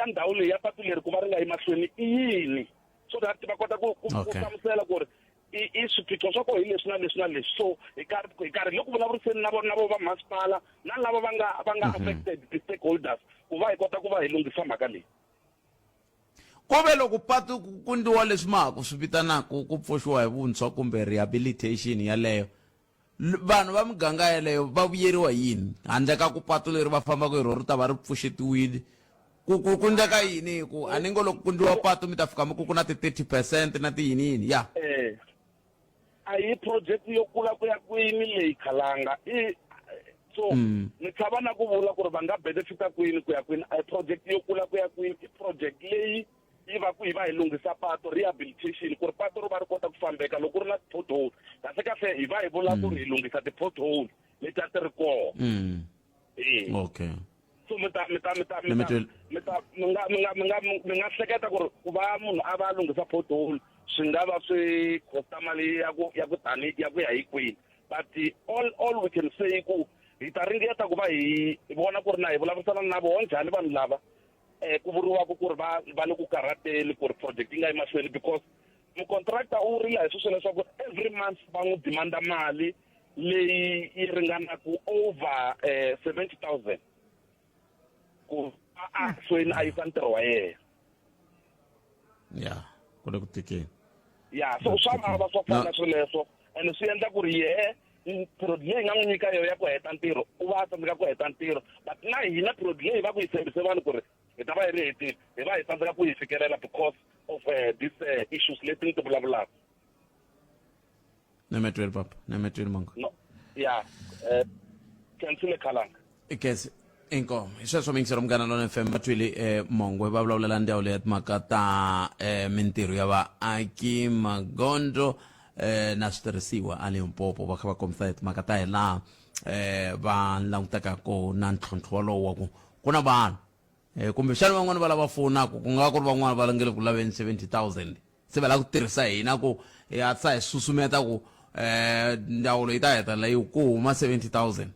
ndhawu leyi ya patu leri ku va ri nga yi mahlweni i yini so that va kota ku hlamusela ku ri i swiphiqo swa koho hi leswi na leswi na leswi so hi karhi loko vulavuriseni na vo va masipala na lava va nga affected ti-stakeholders ku va hi kota ku va hi lunghisa mhaka leyi kove loko patu ku ndiwa leswi mahaku swi vitanaka ku pfuxiwa hi vuntshwa kumbe rehabilitation yaleyo vanhu va muganga yaleyo va vuyeriwa yini handle ka ku patu leri va fambaka hi rona ri ta va ri pfuxetiwile ku ndleka yini ku a ni ngo loko ku ndiwa patu mi ta fika mi ku na ti-30% na tiyini ya a hi project yo kula ku ya kwini leyi Khalanga so ni tlhava na ku vula ku ri va nga benefita kwini ku ya kwini a hi project yo kula ku ya kwini i project leyi yi va ku hi va hi lunghisa patu rehabilitation ku ri patu ri va ri kota ku fambeka loko ri na ti-pothole kahle hi va hi vula ku ri hi lunghisa ti-pothole leti a ti ri koho okay so mi nga hleketa ku ri ku va munhu a va lunghisa pothole swi nga va swi costa mali ya ku ya ku hi kwini but all we can say ku hi ta ringeta ku va hi vona ku ri na hi vulavurisana na vona njhani vanhu lava ku vuriwaka ku ri va le ku karhateni ku ri project yi nga yi mahlweni because mucontractor u rila hi swilo leswaku every month va n'wi demanda mali leyi yi ringanaku over 70,000 ku hlweni a yisa ntirho wa yena ya ku le ku tikeni ya so swa vava swa fana swileswo and swi endla ku ri product leyi nga n'wi nyika yona ya ku heta ntirho u va a tsandzeka ku heta ntirho but na hina product leyi va ku yi tshembise vanhu ku ri hi ta va hi ri hetile hi va hi tsandzeka ku yi fikelela because of these issues leti ni ti vulavulaka nemetweli papa nemetweli mongo no ya Khensile Khalanga ikese inkomo hi sweswo mingisero Munghana Lonene FM batwile mongo va vulavulela ndhawu leyi ya timhaka ta mintirho ya vaaki magondzo na switirhisiwa a Limpopo va kha va kombisa hi timhaka ta hi laha va langutekaka na ntlhontlho walowo wa ku na vanhu kumbe xana van'wana va lava pfunaka ku nga ku ri van'wana va langele ku laveni 70,000 se va lava ku tirhisa hina ku hi hatlisa hi susumeta ku ndzawulo yi ta hetelela yi ku huma 70,000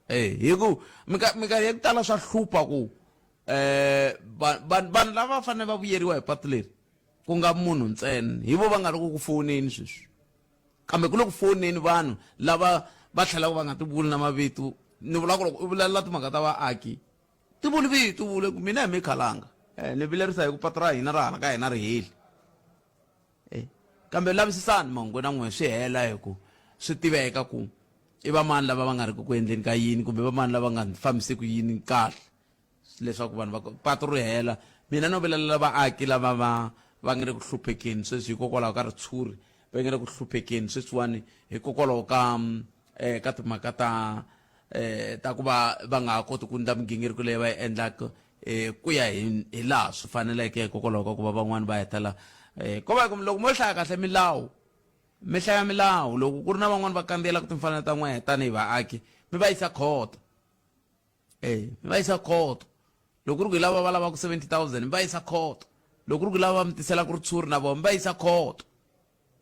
hi ku minkarhi ya ku tala swa hlupha ku vanhu lava va fanele va vuyeriwa hi patu leri ku nga munhu ntsena hi vo va nga ri ku foneni sweswi kambe ku le ku foneni vanhu lava va tlhelaka va nga ti vuli na mavito ni vula ku loko u vulavula timhaka ta vaaki ti vuli vito vule ku mina hi mi Khalanga ni vilerisa hi ku patu ra hina ra hala ka hina ri heli kambe lavisisani mangu na n'we swi hela hi ku swi tiveka ku i va mani lava va nga ri ku endleni ka yini kumbe va mani lava nga fambisi ku yini kahle leswaku vanhu va patu ri hela mina no vilela vaaki lava va nga ri ku hluphekeni sweswi hikokwalaho ka ritshuri va nga ri ku hluphekeni sweswiwani hikokwalaho ka timhaka ta ku va nga ha koti ku ndla migingiriko leyi va yi endlaka ku ya hi laha swi faneleke hikokwalaho ka ku va van'wani va hetela ko va loko mo hlaya kahle milawu mi hlaya milawu loko ku ri na van'wani va kandziyelaka timfanelo ta n'wehe tanihi vaaki mi va yisa court mi va yisa court loko ri lava va lava ku 70,000 mi va yisa court loko ri lava mi tisela ku ri tshuri na vona mi va yisa court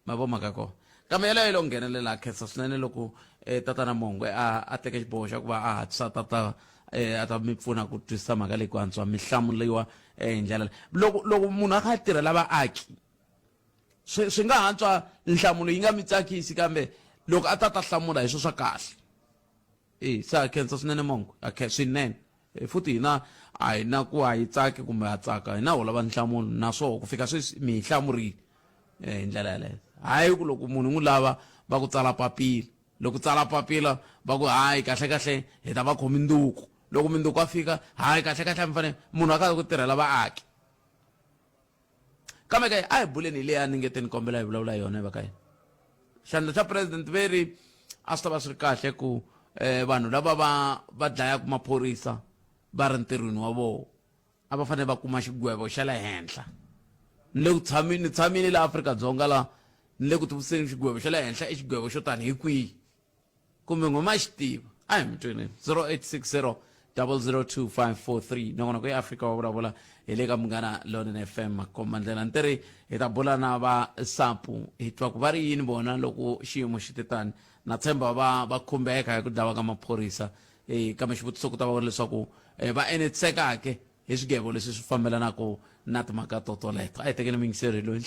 ma vo maka ko kambe yeleyo lo nghenelela khensa swinene loko tatana Mongwe a teke xiboho xa ku va a hatlisa tata a ta mi pfuna ku twisisa mhaka leyi ku antswa mi hlamuriwa hi ndlela loko munhu a kha a tirhela vaaki swi nga antswa nhlamulo yi nga mi tsakisi kambe loko a ta hlamula hi swo swa kahle sa khensa swinene Mongwe swinene futhi hina a hi na ku a hi tsaki kumbe a tsaka hina ho lava nhlamulo naswona ku fika sweswi mi hi hlamurile hi ndlela yaleyo hayi ku loko munhu n'wi lava va ku tsala papila loko tsala papila va ku hayi kahle kahle hi ta va khomi nduku loko minduku a fika hayi kahle kahle mi fanele munhu a kha ku tirhela vaaki kambe kaye a hi buleni hi leya ni nge te ni kombela hi vulavula hi yona hi va ka yena xandla xa president veri a swi ta va swi ri kahle ku vanhu lava va dlayaka maphorisa va ri ntirhweni wa vona a va fanele va kuma xigwevo xa le henhla ni le ku ni tshamile laha Afrika-Dzonga laha ni le ku tiviseni xigwevo xa le henhla i xigwevo xo tani hi kwihi kumbe n'wama xi tiva a hi mi tweneni 0860 002 nongonoko ku Afrika wa vulavula hi le ka Munghana Lonene FM komandlela ntirhi hi ta bula na va SAPU hi twa ku va ri yini vona loko xiyimo xi titani na tshemba va khumbeka hi ku dlawa ka maphorisa kambe xivutiso ku ta va leswaku va enetsekake hi swigego leswi swi fambelanaka na timhaka to toleto a hi tekeni mingiseri loyi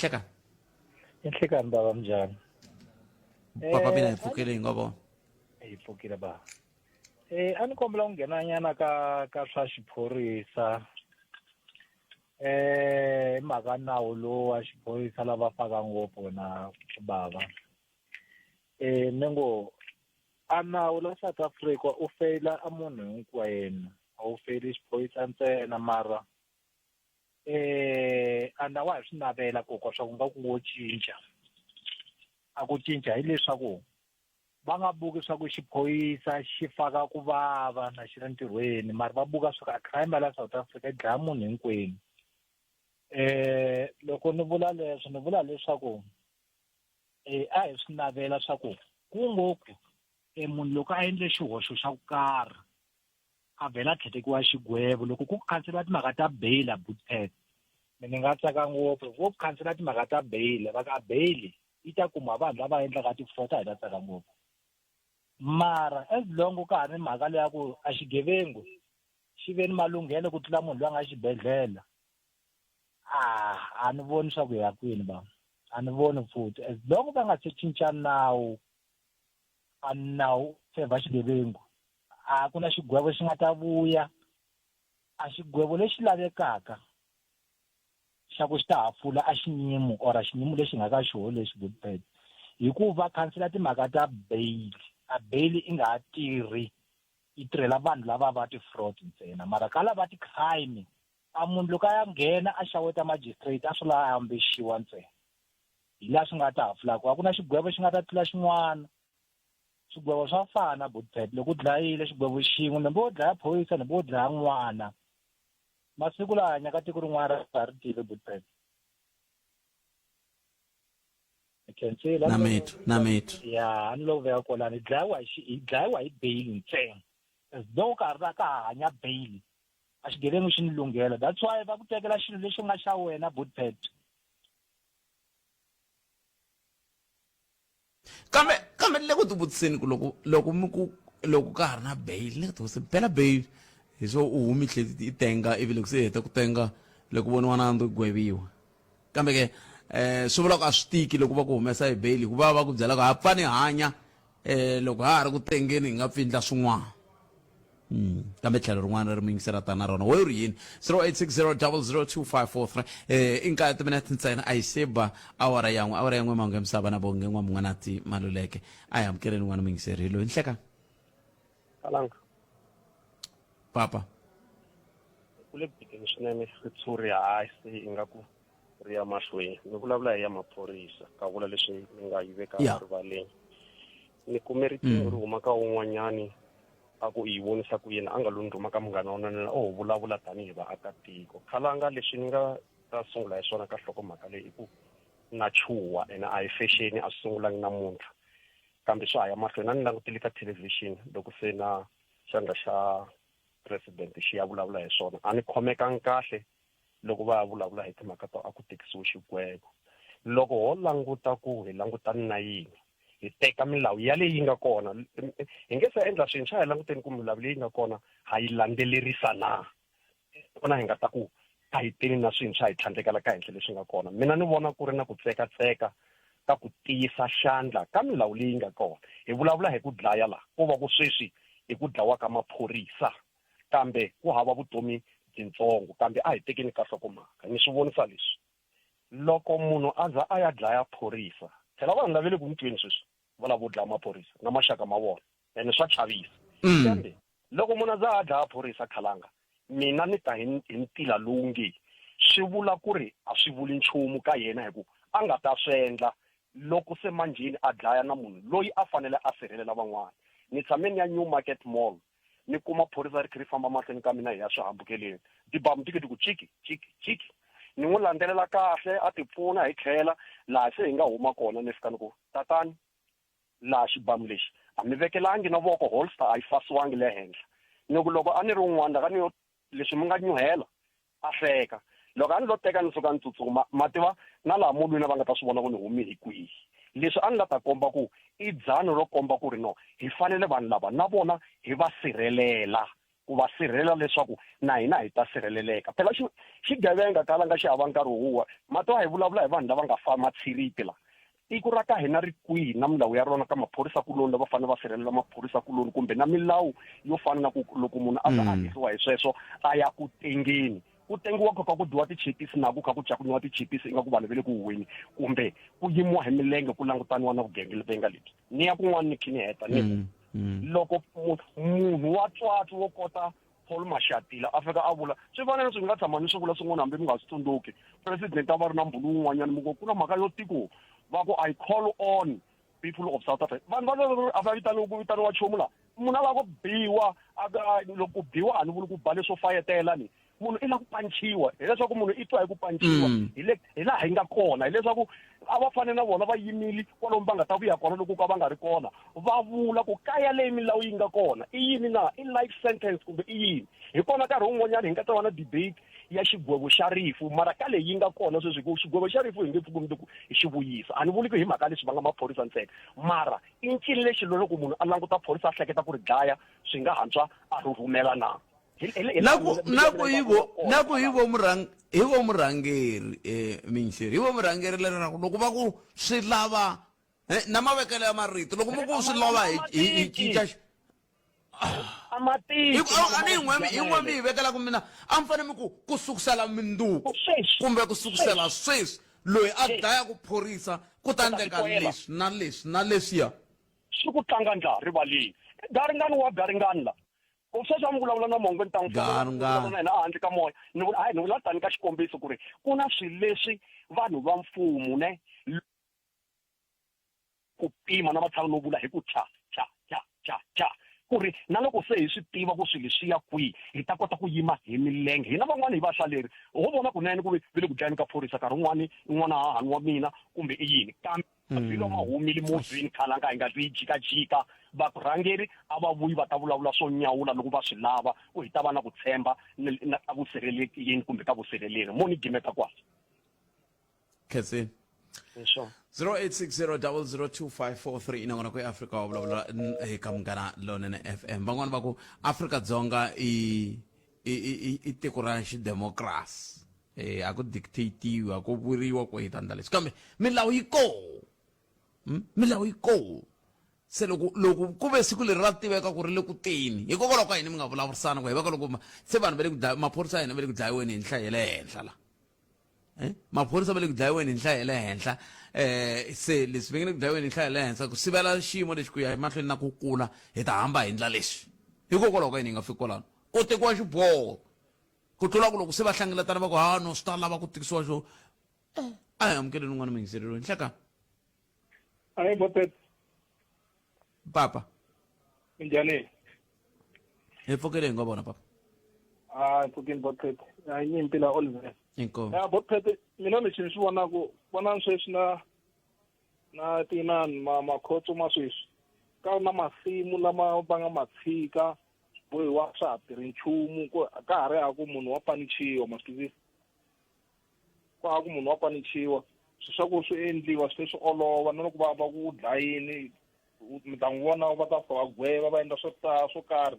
Inhlekani baba njani? papa mina hi pfukile hi nga vona Hi pfukile baba. A ni kombela ku nghena nyana ka swa xiphorisa. Mhaka nawu lowu wa xiphorisa lava faka ngopfu na baba. Ni ngo a nawu la South Africa u feyila a munhu hinkwenu a wu feyili xiphorisa ntsena mara a nawu a hi swi navela ku swa ku nga ku ngo cinca a ku cinca hileswaku va nga buki swa ku xiphoyisa xi faka ku vava na xi ri ntirhweni mara va buka swa ku a crime la South Africa yi dlaya munhu hinkwenu loko ni vula leswo ni vula leswaku a hi swi navela swa ku ngopfu munhu loko a endle xihoxo xa ku karhi a vhela a tlhetekiwa xigwevo loko ku khansela timhaka ta bail Bootpet ni nga tsaka ngopfu ku khansela timhaka ta bail va ka bail yi ta kuma vanhu lava endlaka ti-fraud hi ta tsaka ngopfu mara as long ka ha ri mhaka leya ku a xigevengu xi ve ni malunghelo ku tlula munhu loyi a nga xibedhlele a ni voni swa ku ya kwini ba a ni voni futhi as long va nga se cinca nawu a nawu favor xigevengu a ku na xigwevo xi nga ta vuya a xigwevo lexi lavekaka xa ku xi ta hafula a xinyimo or a xinyimo lexi nga ka xoho lexi Bootpet hikuva khansela timhaka ta bail a bail i nga ha tirhi yi tirhela vanhu lava va ti-fraud ntsena mara ka lava ti-crime a munhu loko a ya nghena a xaweta magistrate a swi lava a ambexiwa ntsena hi laha swi nga ta hafulaka a ku na xigwevo xi nga ta tlula xin'wana swigwevo swa fana Bootpet loko u dlayile xigwevo xin'we ni bo dlaya phoyisa ni bo dlaya n'wana masiku lawa hanya ka tiko rin'wana ra ri tile Bootpet na metu ya a ni lo veka kolani dlayiwa hi bail ntsena as though ka ha hanya bail a xigevengu xi ni lunghela that's why va ku tekela xilo lexi nga xa wena Bootpet kambe le ku tivutiseni ku loko ka ha ri na bail le ku tivutiseni phela bail hi swo u humihle i tenga ivi loko se heta ku tenga loko voniwa nandzu gweviwa kambe ke swi vula ku a swi tiki loko va ku humesa hi bail hikuva va ku byela ku ha pfani hanya loko ha ha ri ku tengeni hi nga pfindla swin'wana kambe tlhelo rin'wana ri mi yingisela tana rona wo ri yini 0860 002 i nkaya timinete ntsena a yi seba awara yan'we mahungu ya misava na vonge n'wa mun'wanati maluleke a hi amukeleni n'wana muyingiseri hi loyi nhleka kalanga papa ku le bikini swinene ritshuri hayi se ingaku ri ya mahlweni ni vulavula hi ya maphorisa ka vula leswi ni nga yi veka rivaleni ni kume riqingho ri huma ka un'wanyani a ku yi vonisa ku yena a nga lo ni rhuma ka munghana wa wena vulavula tanihi vaakatiko khalanga leswi ni nga ta sungula hi swona ka nhlokomhaka leyi i ku na chuwa ene a hi fashion a swi sungulangi namuntlha kambe swa haya mahlweni a ni langutile ka television loko se na xandla xa president xi ya vulavula hi swona a ni khomekangi kahle loko va ya vulavula hi timhaka to a ku tekisiwe xigwevo loko ho languta ku hi langutani na yini hi teka milawu ya leyi nga kona hi nge se endla swilo swa hi languteni ku milawu leyi nga kona ha yi landzelerisa na kona hi nga ta ku a hi teni na swilo swa hi tlhandlekela ka henhla leswi nga kona mina ni vona ku ri na ku tsekatseka ka ku tiyisa xandla ka milawu leyi nga kona hi vulavula hi ku dlaya laha ko va ku sweswi hi ku dlawa ka maphorisa kambe ku hava vutomi byintsongo kambe a hi tekeni ka nhlokomhaka ni swi vonisa leswi loko munhu a za a ya dlaya phorisa tlhela vanhu lavele ku n'wi sweswi va lava ku dlaya maphorisa na maxaka ma vona ene swa chavisa kambe loko munhu a za a dlaya phorisa khalanga mina ni ta hi ntila lowu nge swi vula ku ri a swi vuli nchumu ka yena hikuva a nga ta swi endla loko se manjini a dlaya na munhu loyi a fanele a sirhelela van'wana ni tshame ni ya New Market Mall ni kuma phorisa ri kha ri famba mahlweni ka mina hi ya swihambukeleni tibamu tiki ku chiki ni n'wi landzelela kahle a ti pfuna hi tlhela laha se hi nga huma kona ni fika ni ku tatani laha xibamu lexi a mi vekelangi na voko holster a yi fasiwangi le henhla ni ku loko a ni ri un'wana laka ni yo leswi mi nga nyuhela a hleka loko a ni lo teka ni suka ni tsutsuma mativa na laha molweni va nga ta swi vona ku ni humi hi kwihi leswi a ni la ta komba ku i dzana ro komba ku ri no hi fanele vanhu lava na vona hi va sirhelela ku va sirhelela leswaku na hina hi ta sirheleleka phela xigevenga kalanga xi hava nkarhi huwa mativa hi vulavula hi vanhu lava nga famba tshiripi la tiko ra ka hina ri kwihi na milawu ya rona ka maphorisa kuloni lava fanele va sirhelela maphorisa kuloni kumbe na milawu yo fana na ku loko munhu a nga ahliwa hi sweswo a ya ku tengeni ku tengiwa ka ku dyiwa tichipisi na ku kha ku cakunyiwa tichipisi ingaku vanhu ve le ku huweni kumbe ku yimiwa hi milenge ku langutaniwa na vugevenga lebyi ni ya kun'wana ni khi ni heta ni loko munhu wa tswatsi wo kota Paul Mashatile a fika a vula swi fanele swi nga tshama ni swi vula swin'wana hambi mi nga swi tsundzuki president a va ri na mbhulu wun'wanyana muko ku na mhaka yo tiko va ku I call on people of South Africa vanhu va a va vitaniwa chomu la munhu a va ku biwa loko biwa a ni vuli ku ba leswo fayetela ni munhu i la ku panchiwa hileswaku munhu i twa hi ku panchiwa hi laha hi nga kona hileswaku a va fanele na vona va yimile kwalomu va nga ta vuya kona loko ka va nga ri kona va vula ku kaya leyi milawu yi nga kona i yini na i life sentence kumbe i yini hi kona nkarhi wun'wanyana hi nga ta va na debate ya xigwevo xa rifu mara ka leyi nga kona sweswi ku xigwevo xa rifu hi nge pfuki ku hi xi vuyisa a ni vuli ku hi mhaka leswi va nga maphorisa ntsena mara i ncini lexi loko munhu a languta phorisa a hleketa ku ri dlaya swi nga hantswa a rhurhumela na na ku hi vo murhangeri Minxeri hi vo murhangeri leraku loko va ku swi lava na mavekelo ya marito loko mo ku swi lava hi cinca hin'we mi hi vekelaka mina a mi fanele mi ku sukusela minduku kumbe ku sukusela sweswi loyi a dlayaku phorisa ku ta endleka leswi na leswi na leswiya swi ku tlanga njhani rivaleni garingani wa garingani la sweswi a mi vulavula na mongo ni ta n'wi a handle ka moya ni vula tani ka xikombiso ku ri ku na swilo leswi vanhu va mfumo ne ku pima na matlhelo no vula hi ku cha ku ri na loko se hi swi tiva ku swilo swi ya kwihi hi ta kota ku yima hi milenge hina van'wana hi vahlaleri ho vona kunene ku ve le ku dlayeni ka phorisa nkarhi un'wana hahani wa mina kumbe i yini kambe mabilo ma humile movheni khalanga hi nga ri jikajika varhangeri a va vuyi va ta vulavula swo nyawula loko va swi lava ku hi ta va na ku tshemba na ka vusirheleleni kumbe ka vusirheleri mo ni gimeta kwasi khetseni 0860002543 inongona ku Africa wa vulavula eka Munghana Lonene FM van'wana va ku Afrika-Dzonga i tiko ra xidemokirasi a ku dictate-iwa ku vuriwa ku hi tandla leswi kambe milawu yi kona se loko ku ve siku leri ra tiveka ku ri le ku teni hikokwalaho ka yini mi nga vulavurisana ku hi veka loko se vanhu va le ku maphorisa ya hina va le ku dlayiweni hi nhlayo ya le henhla la maphorisa va le ku dlayiweni hi nhlayo ya le henhla se leswi va nge le ku dlayiweni hi nhlayo ya le henhla ku sivela xiyimo lexi ku ya emahlweni na ku kula hi ta hamba hi ndla leswi hikokwalaho ka yini hi nga fiki kwalano ku tekiwa xiboho ku tlula ku loko se va hlengeletana va ku no swi ta lava ku tikisiwa xo a hi amukeleni un'wana mingiselelo nhlaka Ayi botet. Papa. Njani? Hi pfukele hi nga vona papa. Pfukin botet. Ayi impila Oliver. Inko. Botet mina ni swi vona ku vona sweswi na tinani makhotso ma sweswi. ka na masimu lama va nga matshika bohiwa swa ha tirhi nchumu ka ha ri ha ku munhu wa panichiwa masivisi ku ha ku munhu wa panichiwa swa ku swi endliwa swi olova na loko va ku dlayini mi ta n'wi vona va ta fa va gweva va endla swo karhi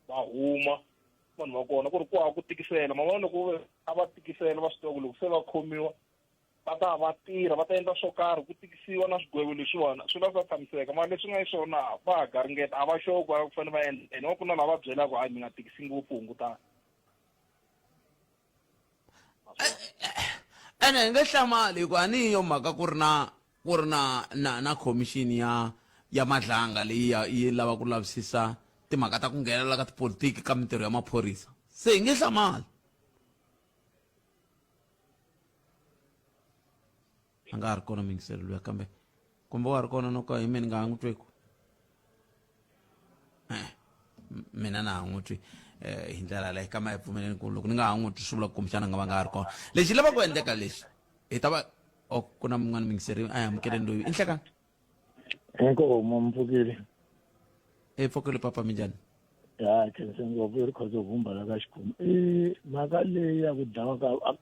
va huma vanhu va kona ku ri ku ha ku tikisela mavona loko a va tikisela va swi tiva ku loko se va khomiwa va ta va tirha va ta endla swo karhi ku tikisiwa na swigwevo leswiwana swi lava swa tshamiseka mara leswi nga hi swona va ha garingeta a va xoko va ku fanele va endla ene va ku na lava byelaka hayi mi nga tikisi ngopfu hungutana ene hi nge hlamali hikuva a ni hi yo mhaka ku ri na commission ya madlanga leyi yi lava ku lavisisa timhaka ta ku nghenelela ka tipolitiki ka mintirho ya maphorisa se hi nge hlamali a nga ha ri kona mingiselo luya kambe kumbe wa ri kona no ka hi mina ni nga ha n'wi twiku mina na ha n'wi twi hi ndlela leyi kama hi pfumeleni ku loko ni nga ha n'wi twi swi vula ku kumbexana nga va nga ha ri kona lexi lava ku endleka lexi hi ta va ku na mun'wana mingiseri a hi amukeleni loyi i nhlekani inkomo mpfukile pfukile papa minjhani ya khense ngopfu ri khozo vumba la ka xikhomo mhaka leyi ya ku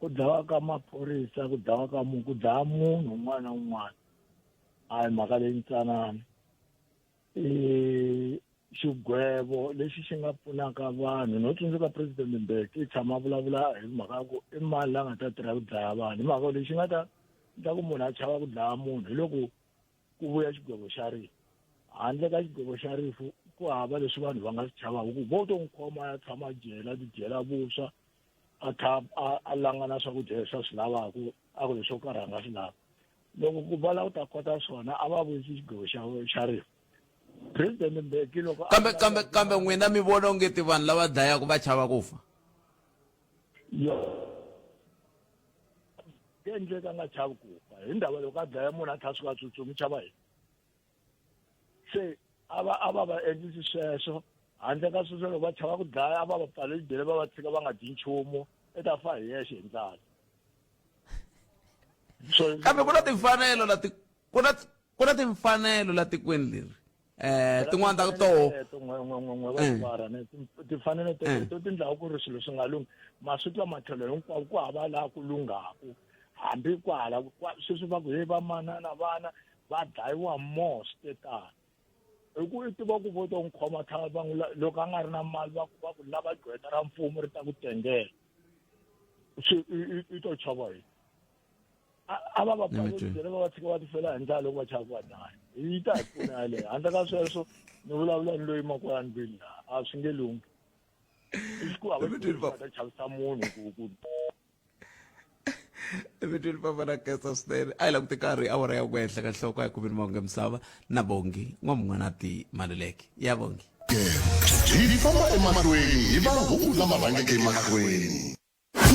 dlawa ka maphorisa ku dlawa munhu un'wana na un'wana a hi mhaka leyi ntsanana xigwevo lexi xi nga pfunaka vanhu no tsundzuka president Mbeki i tshama vulavula hi mhaka ku i mani la nga ta tirha ku dlaya vanhu hi mhaka lexi nga ta ku munhu a chava ku dlaya munhu hi loko ku vuya xigwevo xa rifu handle ka xigwevo xa rifu ku hava leswi vanhu va nga swi chavaku ku vo to n'wi khoma ya tshama tidyela vuswa a langana swakudya leswi a swi lavaku a ku leswo karhi a nga swi lava loko ku va lava ku ta kota swona a va vuyisi xigwevo xa rifu president Mbeki loko kambe n'wina mi vona ongeti vanhu lava dlayaka va chava ku fa endleka nga chavi ku fa hi ndhawu loko a dlaya munhu a tlha suka tsutsumi chava yini se a va endlisi sweswo handle ka sweswo loko va chava ku dlaya a va va pfale xidele va va tshika va nga dyi nchumu i ta fa hi yexe hi ndlala kambe ku na timfanelo ku na timfanelo la tikweni leri tin'wana ta toho timfanelo to tindlawu ku ri swilo swi nga lungi maswitwa matlhelo hinkwawo ku hava laha ku lungaku hambi kwala sweswi va ku he vamanana vana va dlayiwa more stetani hi ku i tiva ku vo to n'wi khoma loko a nga ri na mali va ku lava gqweta ra mfumo ri ta ku tengela i to chava yini a va va pfalela va tshika va tifela hi ndlela loko va chava ku va dlaya yi ta hi pfuna yaleyo handle ka sweswo ni vulavula ni loyi makwani mbili a swi nge lungi i ku hava ta chavisa munhu ku evetweni papa na kesa swinene a hi langu tikarhi awara ya ku henhla ka nhloko a hi kumeni mahungu ya misava na bongi n'wanmun'wana ti maluleke ya bongi hi famba emahlweni hi va hungu lama rhangeke emahlweni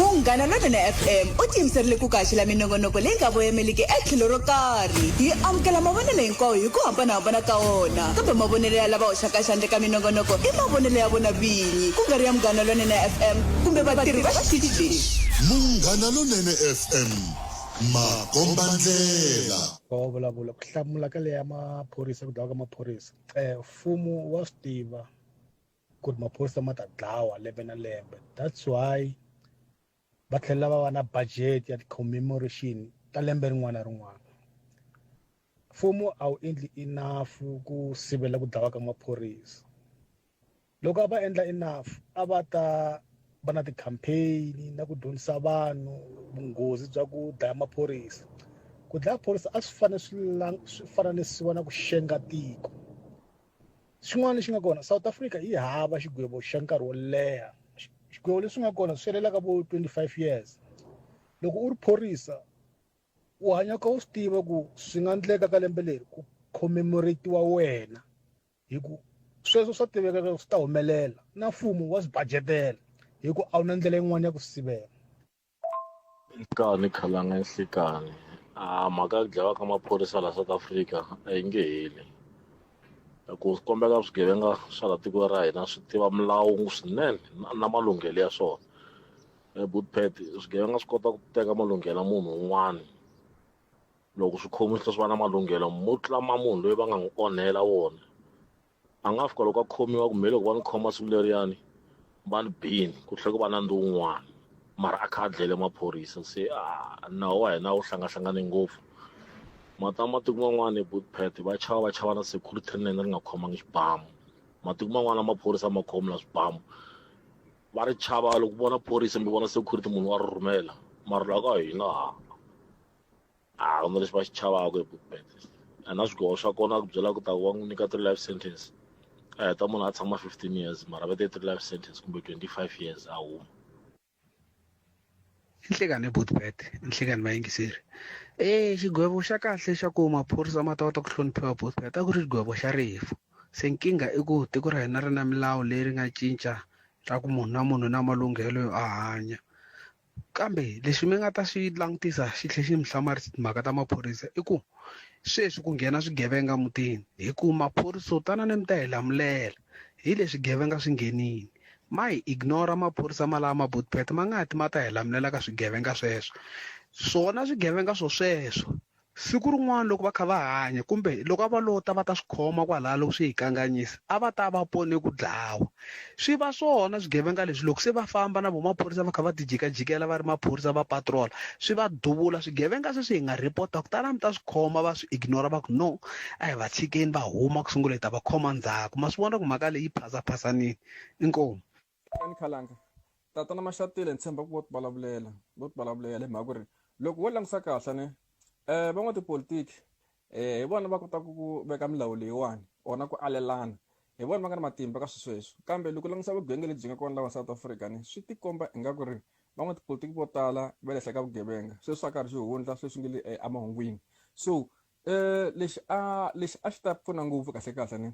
Munghana Lonene FM u tiyimiserile ku kaxela minongonoko leyi nga voyameliki etlhelo ro karhi hi amukela mavonelo hinkwawo hi ku hambanahambana ka wona kambe mavonelo ya lava hoxaka xandle ka minongonoko i mavonelo ya vona vinyi ku nga ri ya Munghana Lonene FM kumbe vatirhi va xitichi lexi Munghana Lonene FM makombandlela vulavula ku hlamula ka leya maphorisa ku dlawa ka maphorisa mfumo wa swi tiva ku ri maphorisa ma ta dlawa lembe na lembe that's why va tlhela va va na budget ya commemoration ta lembe rin'wana na rin'wana mfumo a wu endli enough ku sivela ku dlawa ka maphorisa loko a va endla enough a va ta va na ti-campaign na ku dyondzisa vanhu vunghozi bya ku dlaya maphorisa ku dlaya phorisa a swi fananisiwa na ku xenga tiko xin'wana lexi nga kona South Africa yi hava xigwevo xa nkarhi wo leha xigwevo leswi nga kona swi helelaka vo 25 years loko u ri phorisa u hanya ka u swi tiva ku swi nga endleka ka lembe leri ku commemoratiwa wena hi ku sweswo swa tiveka swi ta humelela na mfumo wa swi budgetela hi ku a wu na ndlela yin'wana ya ku swi sivela nkani khalanga nhlikani mhaka ya ku dlayiwa ka maphorisa la South Africa a yi nge heli ku swi kombeka swigevenga swa la tiko ra hina swi tiva milawu swinene na malunghelo ya swona Bootpet swigevenga swi kota ku teka malunghelo ya munhu un'wana loko swi khomisile swi va na malunghelo mo tlama munhu loyi va nga n'wi onhela wona a nga fika loko a khomiwa kumbe loko va ni khoma siku leriyani va ni bini ku tlhela ku va na ndzi wun'wana mara a kha a dlele maphorisa se nawu wa hina wu hlangahlangane ngopfu mata matiko man'wana Bootpet va chava na security nene ri nga khomangi xibamu matiko man'wana maphorisa ma khomela swibamu va ri chava loko vona phorisa mi vona security munhu wa rhumela mara loko hina ku na leswi va xi chavaka Bootpet na swigoho swa kona ku byela ku ta va n'wi nyika 3 life sentence a heta munhu a tshama 15 years mara va te 3 life sentence kumbe 25 years a huma inhlekane Bootpet inhlekane vayingiseri xigwevo xa kahle xa ku maphorisa ma ta kota ku hloniphiwa Bootpet a ku ri xigwevo xa rifu se nkingha i ku tiko ra hina ri na milawu leyi nga cinca swa ku munhu na malunghelo yo a hanya kambe leswi mi nga ta swi langutisa xi tlhe xi mi hlamarisa timhaka ta maphorisa i ku sweswi ku nghena swigevenga mutini hi ku maphorisa u tanani mi ta hi lamulela hi leswi swigevenga swi nghenini ma hi ignora maphorisa malama Bootpet ma nga ti ma ta hi lamulela ka swigevenga sweswo swona swigevenga sweswo siku rin'wana loko va kha va hanya kumbe loko a va lota va ta swi khoma kwalaha loko swi hi kanganyisa a va ta va pone ku dlawa swi va swona swigevenga leswi loko se va famba na vo maphorisa va kha va ti jikajikela va ri maphorisa va patrol swi va duvula swigevenga sweswi hi nga ripota kutani mi ta swi khoma va swi ignora va ku no a hi va tshikeni va huma ku sungula hi ta va khoma ndzhaku ma swi vona ku mhaka leyi phasaphasanini inkomu Khalanga tatana maxatile ni tshemba ku vo ti vulavulela hi mhaka ku ri loko wo langutisa kahle ne van'watipolitiki hi vona va kotaka ku veka milawu leyiwani ona ku alelana hi vona va nga na matimba ka sweswo kambe loko langutisa vugenge lebyi nga kona lawa South Africa ni swi tikomba ingaku ri van'watipolitiki vo tala va le ka vugevenga sweswi swa karhi swi hundla sweswi nge le emahungwini so lexi a xi ta pfuna ngopfu kahle ni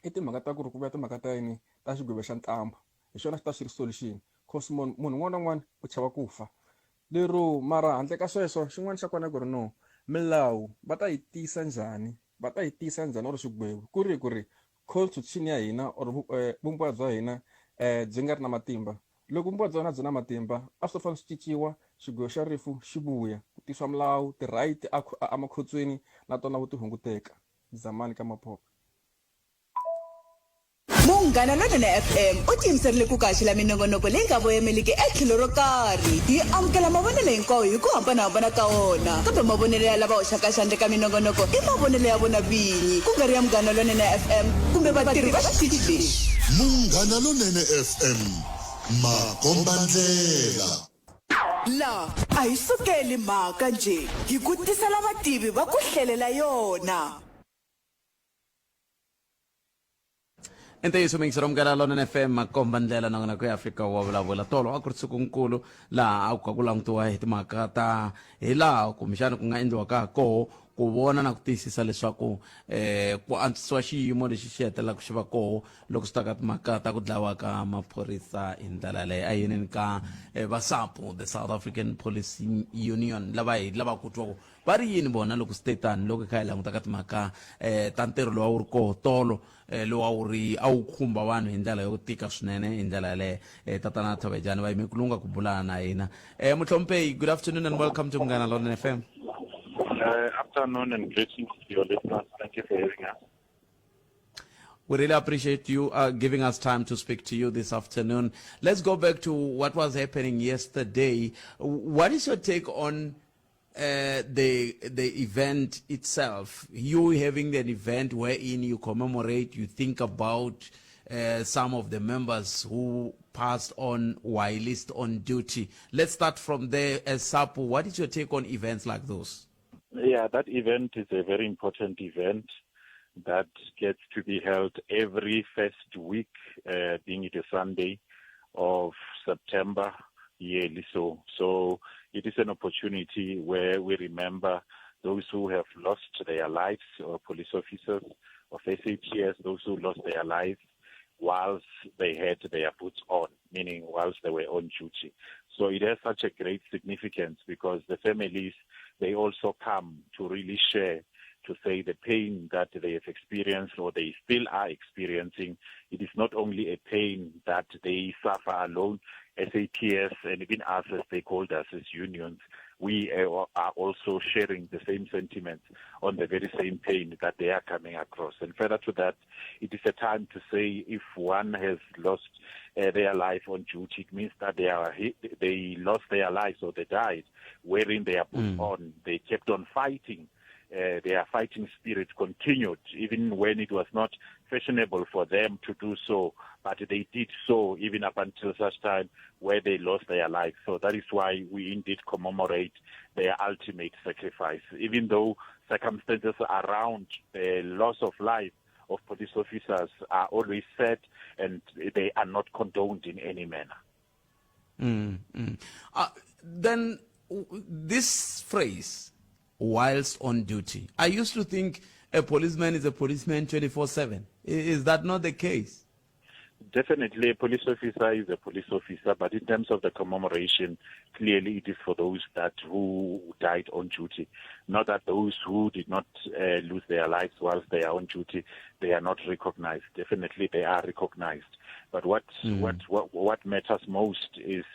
i timhaka ta ku ri ku vuya timhaka ta yini ta xigweve xa ntambu hi xona xi ta xi ri solution cause munhu un'wana na un'wana u chava ku fa lero mara handle ka sweswo xin'wana xa kona ku ri no milawu va ta yi tisa njhani or swigwevo ku ri constitution ya hina or vumbiwa bya hina byi nga ri na matimba loko vumbiwa bya hina byi na matimba a swi fanele swi ciciwa xigwevo xa rifu xi vuya ku tisiwa milawu ti-right a makhotsweni na tona vo ti hunguteka zamani ka maphoko munghana lonene FM u tiyimiserile ku kaxila minongonoko leyi nga voyameliki etlhelo ro karhi hi amukela mavonelo hinkwawo hi ku hambanahambana ka wona kambe mavonelo ya lava hoxaka xandle ka minongonoko i mavonelo ya vona vinyi ku nga ri ya munghana lonene FM kumbe vatirhi va xitichi lexi munghana lonene FM makombandlela la a hi sukeli mhaka nje hi ku tisela vativi va ku hlelela yona Ntiyiso mingisero mukela lonene FM makombandlela na ku Afrika wa vulavula tolo a ku ri sikunkulu laha a ku ka ku langutiwa hi timhaka ta hi laha kumbexana ku nga endliwaka koho ku vona na ku tiyisisa leswaku ku antswisiwa xiyimo lexi xi hetelelaka xi va koho loko swi ta ka timhaka ta ku dlawa ka maphorisa hi ndlela leyi a yineni ka vasapo the South African Police Union lava ku twa ku va ri yini vona loko statani loko kha hi languta ka timhaka ta ntirho lowu a wu ri koho tolo lowu a wu khumba vanhu hi ndlela yo tika swinene hi ndlela yaleyo tatana Thobejani va yime kulunga ku bulana na hina muhlompeyi good afternoon and welcome to Munghana Lonene FM. Afternoon and greetings to your listeners. Thank you for hearing us. We really appreciate you giving us time to speak to you this afternoon. Let's go back to what was happening yesterday. What is your take on the event itself? You having an event wherein you commemorate, you think about some of the members who passed on whilst on duty. Let's start from there. As SAPO, what is your take on events like those? Yeah, that event is a very important event that gets to be held every first week, being it a Sunday of September yearly. So it is an opportunity where we remember those who have lost their lives, or police officers of SAPS, those who lost their lives whilst they had their boots on, meaning whilst they were on duty. So it has such a great significance because the families, they also come to really share, to say the pain that they have experienced or they still are experiencing. It is not only a pain that they suffer alone, SAPS and even us as stakeholders, as unions, we are also sharing the same sentiments on the very same pain that they are coming across. And further to that, it is a time to say if one has lost their life on duty, it means that they lost their lives or they died wearing their boots on. They kept on fighting. Their fighting spirit continued, even when it was not fashionable for them to do so, but they did so even up until such time where they lost their lives. So that is why we indeed commemorate their ultimate sacrifice, even though circumstances around the loss of life of police officers are always sad and they are not condoned in any manner. Then this phrase, whilst on duty, I used to think a policeman is a policeman 24/7. Is that not the case? Definitely, a police officer is a police officer, but in terms of the commemoration, clearly it is for those who died on duty, not that those who did not lose their lives whilst they are on duty, they are not recognized. Definitely, they are recognized. But what matters most is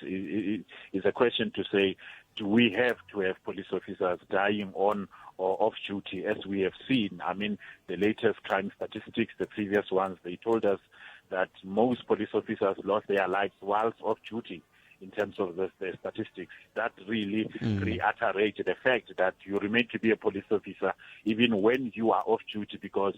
a question to say, do we have to have police officers dying on or off duty, as we have seen? I mean, the latest crime statistics, the previous ones, they told us that most police officers lost their lives whilst off duty in terms of the statistics. That really reiterates the fact that you remain to be a police officer even when you are off duty, because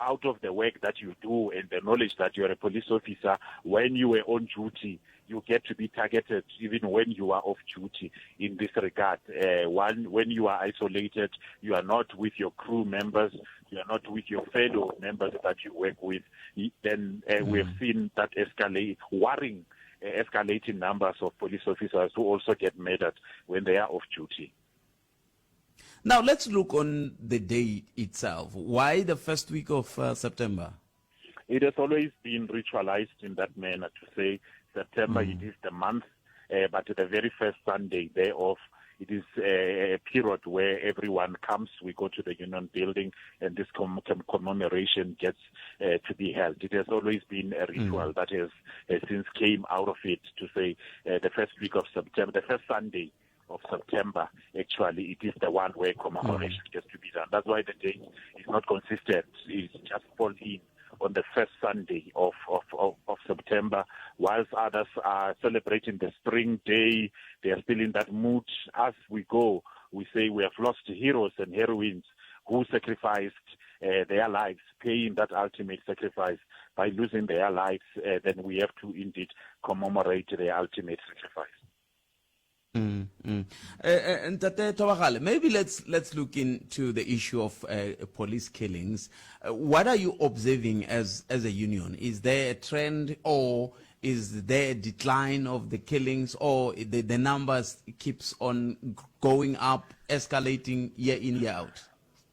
out of the work that you do and the knowledge that you are a police officer, when you are on duty, you get to be targeted even when you are off duty in this regard. When you are isolated, you are not with your crew members, you are not with your fellow members that you work with, then we have seen that escalating numbers of police officers who also get murdered when they are off duty. Now let's look on the day itself. Why the first week of September? It has always been ritualized in that manner to say September, it is the month, but the very first Sunday thereof, it is a period where everyone comes. We go to the Union Building, and this commemoration gets to be held. It has always been a ritual that has since came out of it to say the first week of September, the first Sunday of September, actually, it is the one where commemoration gets to be done. That's why the date is not consistent. It's just fall in on the first Sunday of September, whilst others are celebrating the spring day. They are still in that mood. As we go, we say we have lost heroes and heroines who sacrificed their lives, paying that ultimate sacrifice by losing their lives. Then we have to indeed commemorate their ultimate sacrifice. And maybe let's look into the issue of police killings. What are you observing as a union? Is there a trend, or is there a decline of the killings, or the numbers keeps on going up, escalating year in, year out?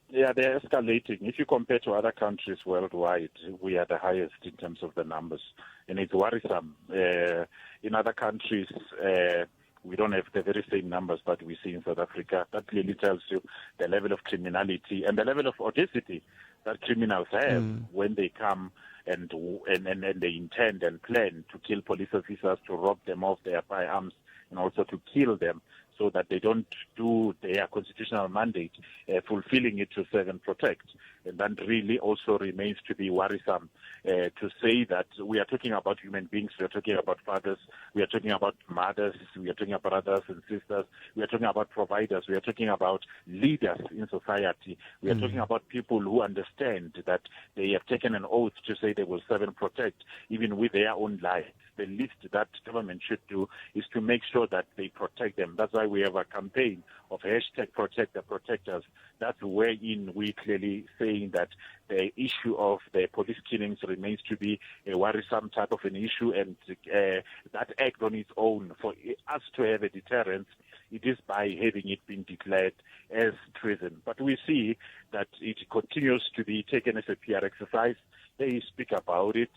Yeah, they're escalating. If you compare to other countries worldwide, we are the highest in terms of the numbers, and it's worrisome. In other countries, we don't have the very same numbers that we see in South Africa. That clearly tells you the level of criminality and the level of audacity that criminals have when they come and they intend and plan to kill police officers, to rob them of their firearms, and also to kill them, so that they don't do their constitutional mandate, fulfilling it to serve and protect. And that really also remains to be worrisome, to say that we are talking about human beings, we are talking about fathers, we are talking about mothers, we are talking about brothers and sisters, we are talking about providers, we are talking about leaders in society, we are talking about people who understand that they have taken an oath to say they will serve and protect, even with their own lives. The least that government should do is to make sure that they protect them. That's why we have a campaign of #ProtectTheProtectors. That's wherein we clearly saying that the issue of the police killings remains to be a worrisome type of an issue, and that act on its own, for us to have a deterrence, it is by having it been declared as treason. But we see that it continues to be taken as a PR exercise. They speak about it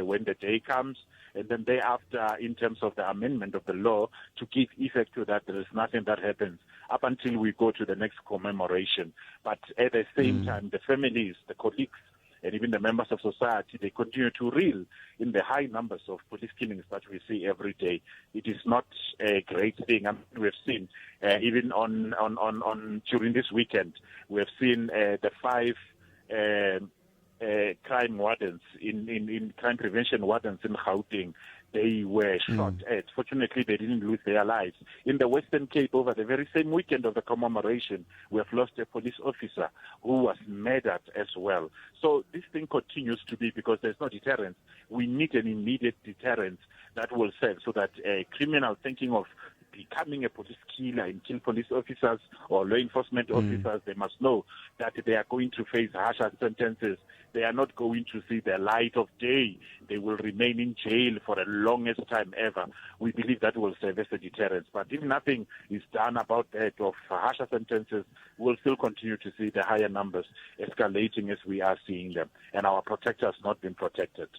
when the day comes, and then thereafter, in terms of the amendment of the law, to give effect to that, there is nothing that happens up until we go to the next commemoration. But at the same time, the families, the colleagues, and even the members of society, they continue to reel in the high numbers of police killings that we see every day. It is not a great thing. I mean, we have seen even on during this weekend, we have seen the 5 crime wardens in crime prevention wardens in Gauteng. They were shot at. Fortunately, they didn't lose their lives. In the Western Cape, over the very same weekend of the commemoration, we have lost a police officer who was murdered as well. So this thing continues to be, because there's no deterrence. We need an immediate deterrence that will serve, so that a criminal thinking of becoming a police killer and kill police officers or law enforcement officers, they must know that they are going to face harsher sentences. They are not going to see the light of day. They will remain in jail for the longest time ever. We believe that will serve as a deterrent. But if nothing is done about that, of harsher sentences, we'll still continue to see the higher numbers escalating as we are seeing them, and our protectors not being protected.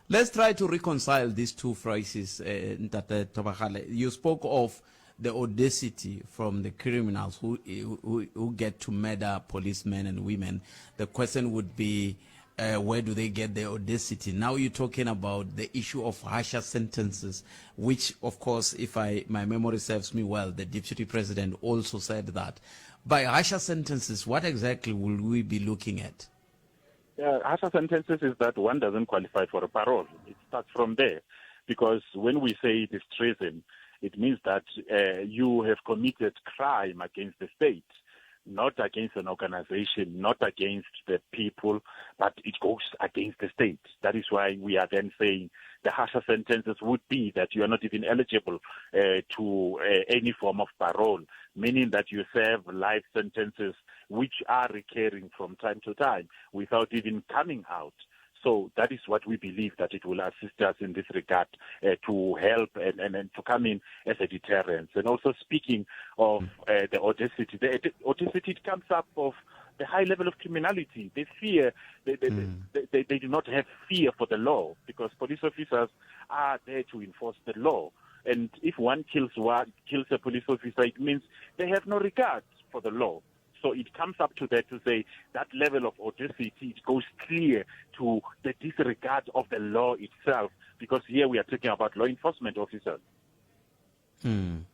Let's try to reconcile these two phrases, Ntate Tobagale. You spoke of the audacity from the criminals who get to murder policemen and women. The question would be, where do they get the audacity? Now you're talking about the issue of harsher sentences, which, of course, if my memory serves me well, the deputy president also said that. By harsher sentences, what exactly will we be looking at? Harsher sentences is that one doesn't qualify for a parole. It starts from there, because when we say it is treason, it means that you have committed crime against the state, not against an organization, not against the people, but it goes against the state. That is why we are then saying the harsher sentences would be that you are not even eligible to any form of parole, meaning that you serve life sentences which are recurring from time to time without even coming out. So that is what we believe, that it will assist us in this regard to help and to come in as a deterrence. And also, speaking of the audacity comes up of the high level of criminality. They fear, they do not have fear for the law, because police officers are there to enforce the law. And if one kills a police officer, it means they have no regard for the law. So it comes up to that, to say that level of audacity, it goes clear to the disregard of the law itself, because here we are talking about law enforcement officers. And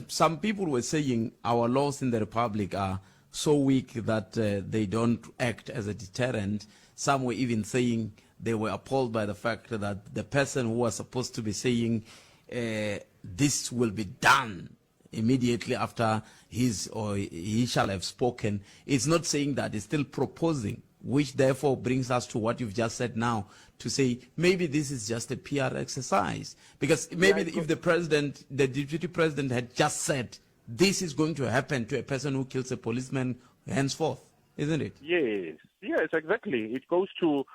some people were saying our laws in the Republic are so weak that they don't act as a deterrent. Some were even saying they were appalled by the fact that the person who was supposed to be saying this will be done immediately after he shall have spoken, is not saying that, it's still proposing, which therefore brings us to what you've just said now, to say maybe this is just a PR exercise. Because maybe if the deputy president had just said this is going to happen to a person who kills a policeman henceforth, isn't it? Yes, exactly. It goes to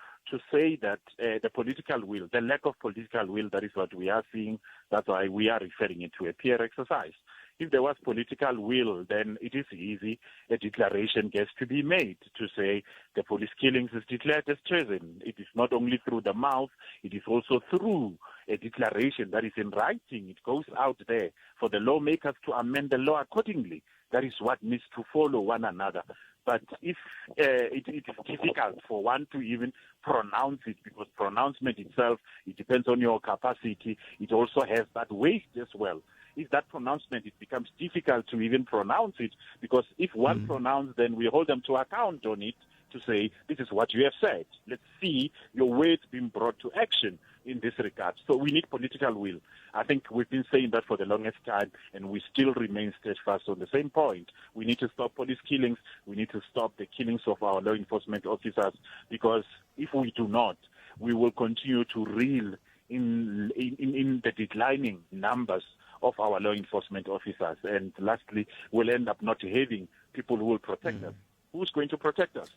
say that the political will, the lack of political will, that is what we are seeing. That's why we are referring it to a PR exercise. If there was political will, then it is easy. A declaration gets to be made to say the police killings is declared as treason. It is not only through the mouth, it is also through a declaration that is in writing. It goes out there for the lawmakers to amend the law accordingly. That is what needs to follow one another. But if it is difficult for one to even pronounce it, because pronouncement itself, it depends on your capacity. It also has that weight as well. If that pronouncement, it becomes difficult to even pronounce it, because if one pronounces, then we hold them to account on it to say, this is what you have said. Let's see your words being brought to action in this regard. So we need political will. I think we've been saying that for the longest time, and we still remain steadfast on the same point. We need to stop police killings. We need to stop the killings of our law enforcement officers, because if we do not, we will continue to reel in the declining numbers of our law enforcement officers. And lastly, we'll end up not having people who will protect us. Who's going to protect us?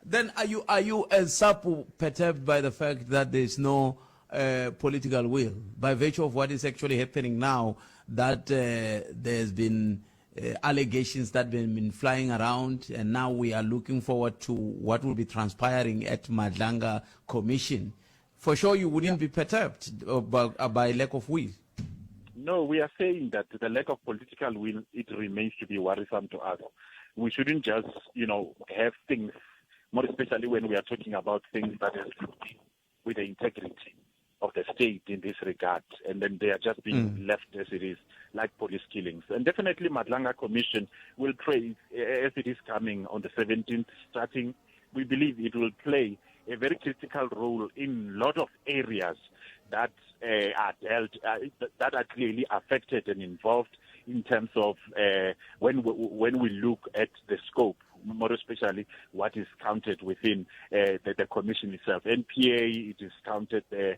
Then are you as SAPU perturbed by the fact that there's no political will, by virtue of what is actually happening now, that there's been allegations that have been flying around, and now we are looking forward to what will be transpiring at Madlanga Commission? For sure you wouldn't be perturbed by lack of will. No, we are saying that the lack of political will, it remains to be worrisome to us. we shouldn't just, have things, more especially when we are talking about things that has to do with the integrity of the state in this regard, and then they are just being left as it is, like police killings. And definitely Madlanga Commission will play, as it is coming on the 17th starting, we believe it will play a very critical role in a lot of areas that that are clearly affected and involved in terms of when we look at the scope, more especially what is counted within the commission itself. NPA, it is counted the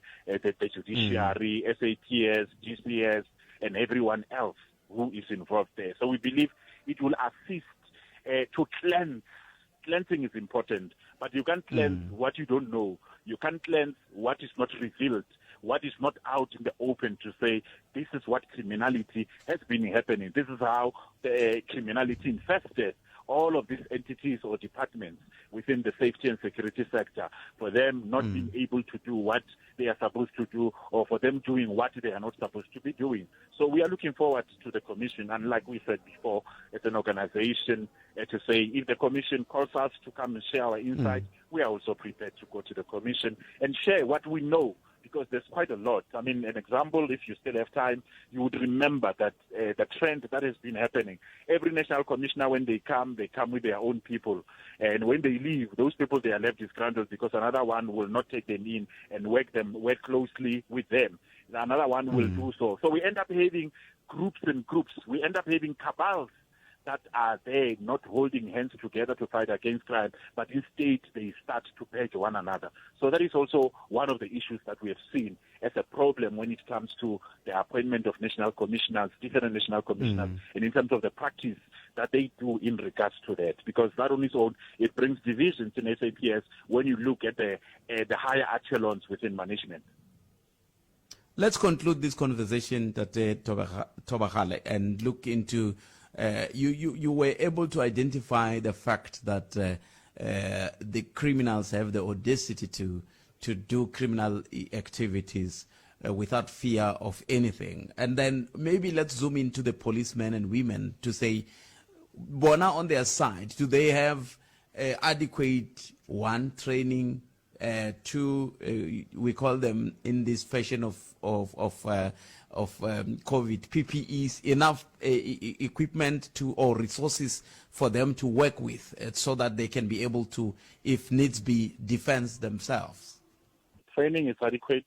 judiciary, SAPS, GCS, and everyone else who is involved there. So we believe it will assist to cleanse. Cleansing is important, but you can't cleanse what you don't know. You can't cleanse what is not revealed, what is not out in the open to say, this is what criminality has been happening. This is how the criminality infested all of these entities or departments within the safety and security sector, for them not being able to do what they are supposed to do, or for them doing what they are not supposed to be doing. So we are looking forward to the commission, and like we said before, as an organization, to say if the commission calls us to come and share our insights, we are also prepared to go to the commission and share what we know, because there's quite a lot. I mean, an example, if you still have time, you would remember that the trend that has been happening. Every national commissioner, when they come with their own people. And when they leave, those people, they are left disgruntled because another one will not take them in and work closely with them. Another one will do so. So we end up having groups and groups. We end up having cabals that are there not holding hands together to fight against crime, but instead they start to purge one another. So that is also one of the issues that we have seen as a problem when it comes to the appointment of national commissioners, different national commissioners, and in terms of the practice that they do in regards to that. Because that on its own, it brings divisions in SAPS when you look at the higher echelons within management. Let's conclude this conversation, Tate Tobagale, and look into you were able to identify the fact that the criminals have the audacity to do criminal activities without fear of anything. And then maybe let's zoom into the policemen and women to say, Bona on their side, do they have adequate training, two, we call them in this fashion of COVID, PPEs, enough equipment or resources for them to work with so that they can be able to, if needs be, defend themselves? Training is adequate.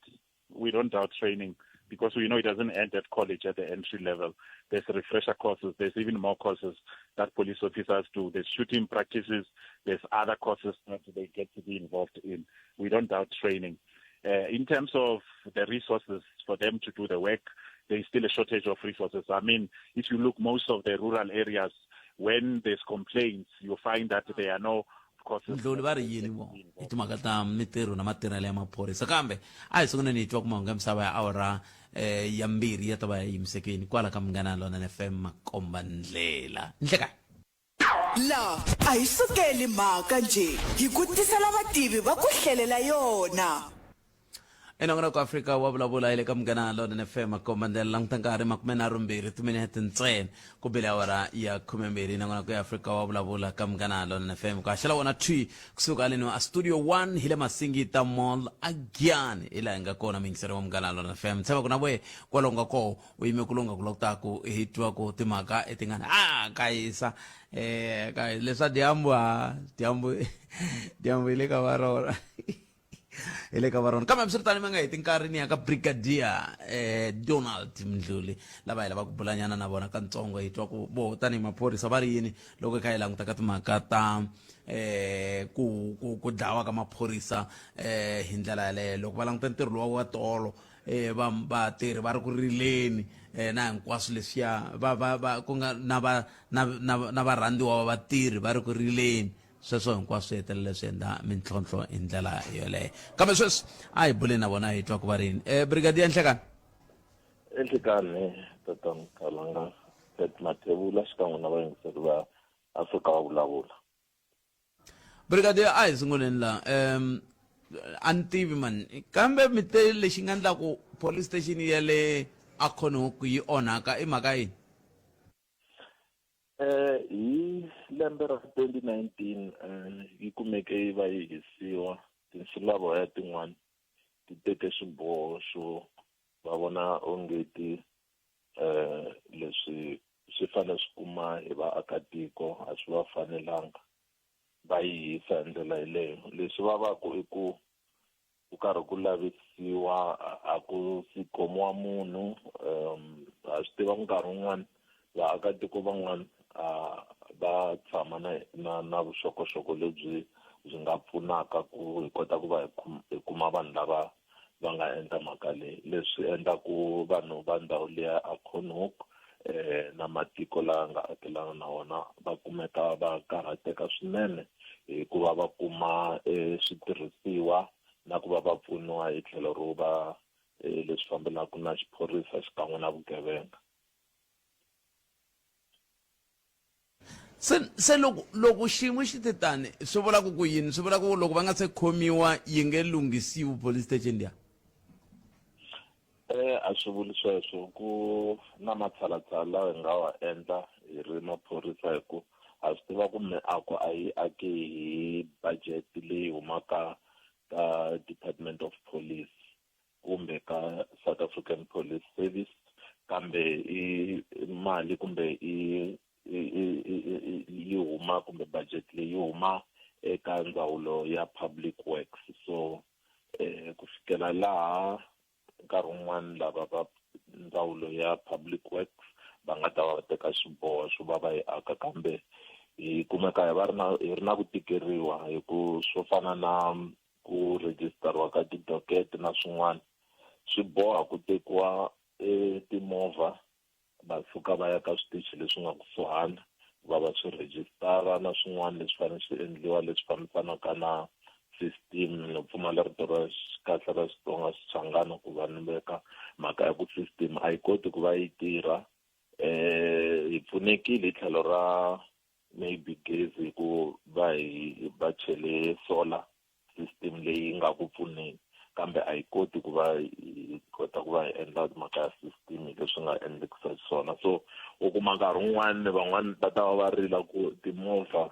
We don't doubt training because we know it doesn't end at college at the entry level. There's refresher courses. There's even more courses that police officers do. There's shooting practices. There's other courses that they get to be involved in. We don't doubt training. In terms of the resources for them to do the work, there's still a shortage of resources. I mean, if you look most of the rural areas, when there's complaints, you find that there are no courses. Ndluli va ri yini vo hi timhaka ta mitirho na matirhelo ya maphorisa kambe a hi sungula ni twa ku mahungu ya misava ya awara ya mbirhi ya ta va ya yimisekeni kwala ka Munghana Lonene FM Makomba Ndlela nhleka la a hi sukeli mhaka nje hi ku tisela vativi va ku hlelela yona. enongona ku Afrika wa vulavula ile ka Munghana Lonene FM Makomba Ndlela langutanga nkarhi 22 timinete ntsena ku bile awara ya 12 enongona ku Afrika wa vulavula ka Munghana Lonene FM ku axela wona twi kusuka leno a studio 1 hile Masingita Mall again ila nga kona mingisero wa Munghana Lonene FM tsema kuna we kwalonga ko u yime kulonga kulokta ku hitwa ku timhaka etingana kayisa ka lesa diambu ile ka varora ile ka varona kama msirtani manga itinkarini ya ka Brigadier Donald Mdluli lava ila va ku bulanyana na vona ka ntsongo hitwa ku bo tani maphorisa va ri yini loko ka ilanguta ka timhaka ta ku dlawa ka maphorisa hi ndlela yaleyo loko va languta ntirho wa tolo vatirhi va ri ku rileni na hinkwaswo leswiya ku nga na varhandziwa va vatirhi va ri ku rileni sweswo hinkwaswo hetelela swi endla mintlhontlho hi ndlela yoleyo kambe sweswi a hi bule na vona hi twa ku va rini Brigadier Nhlekani tatana Kalanga Pet Mathebula xikan'we na vayingiseri va Afrika wa vulavula. Brigadier a hi sunguleni la a ni tivi man kambe mi te lexi nga endlaku police station ya le Akhonoku yi onhaka i mhaka yini? Hi lembe ra 2019 yi kumeke yi va yi hisiwa tinsulavoya tin'wana ti teke xiboho xo va vona onge leswi swi fanele swi kuma hi vaakatiko a swi va fanelanga va yi hisa hi ndlela yeleyo. Leswi vavaka i ku karhi ku lavisiwa a ku si khomiwa munhu a swi tiva nkarhi wun'wana vaakatiko van'wana va tshama na vuxokoxoko lebyi byi nga pfunaka ku hi kota ku va hi kuma vanhu lava va nga endla mhaka leyi. Leswi endla ku vanhu va ndhawu liya a Konook na matiko lawa nga akelana na wona va kumeka va karhateka swinene hikuva va kuma switirhisiwa na ku va va pfuniwa hi tlhelo ro va leswi fambelaka na xiphorisa xikan'we na vugevenga. se loko xiyimo xi te tani swi vula ku yini? Swi vula ku loko va nga se khomiwa yi nge lunghisiwi police station liya? A swi vuli sweswo, ku na matshalatshala lawa hi nga wa endla hi ri maphorisa hi ku a swi tiva ku miako a yi ake hi budget leyi humaka ka Department of Police kumbe ka South African Police Service, kambe i mali kumbe yi huma kumbe budget leyi huma eka ndzawulo ya Public Works. So ku fikela laha nkarhi wun'wana lava va ndzawulo ya Public Works va nga ta va teka xiboho xo va yi aka, kambe hi kumeka hi ri na ku tikeriwa hi ku swo fana na ku rejistariwa ka tidokete na swin'wana swi boha ku tekiwa timovha va suka va ya ka switichi leswi nga kusuhana va swi rejistara na swin'wana leswi fanele swi endliwa leswi fambisanaka na system. No pfumala rito ra kahle ra Xitsonga Xichangana ku va ni veka mhaka ya ku system a yi koti ku va yi tirha. Hi pfunekile hi tlhelo ra maybe gezi ku va chele solar system leyi nga ku pfuneni, kambe a yi koti ku va hi kota ku va hi endla mhaka ya system leswi nga endlekisa swona. So u kuma nkarhi wun'wani van'wani va ta va va rila ku timovha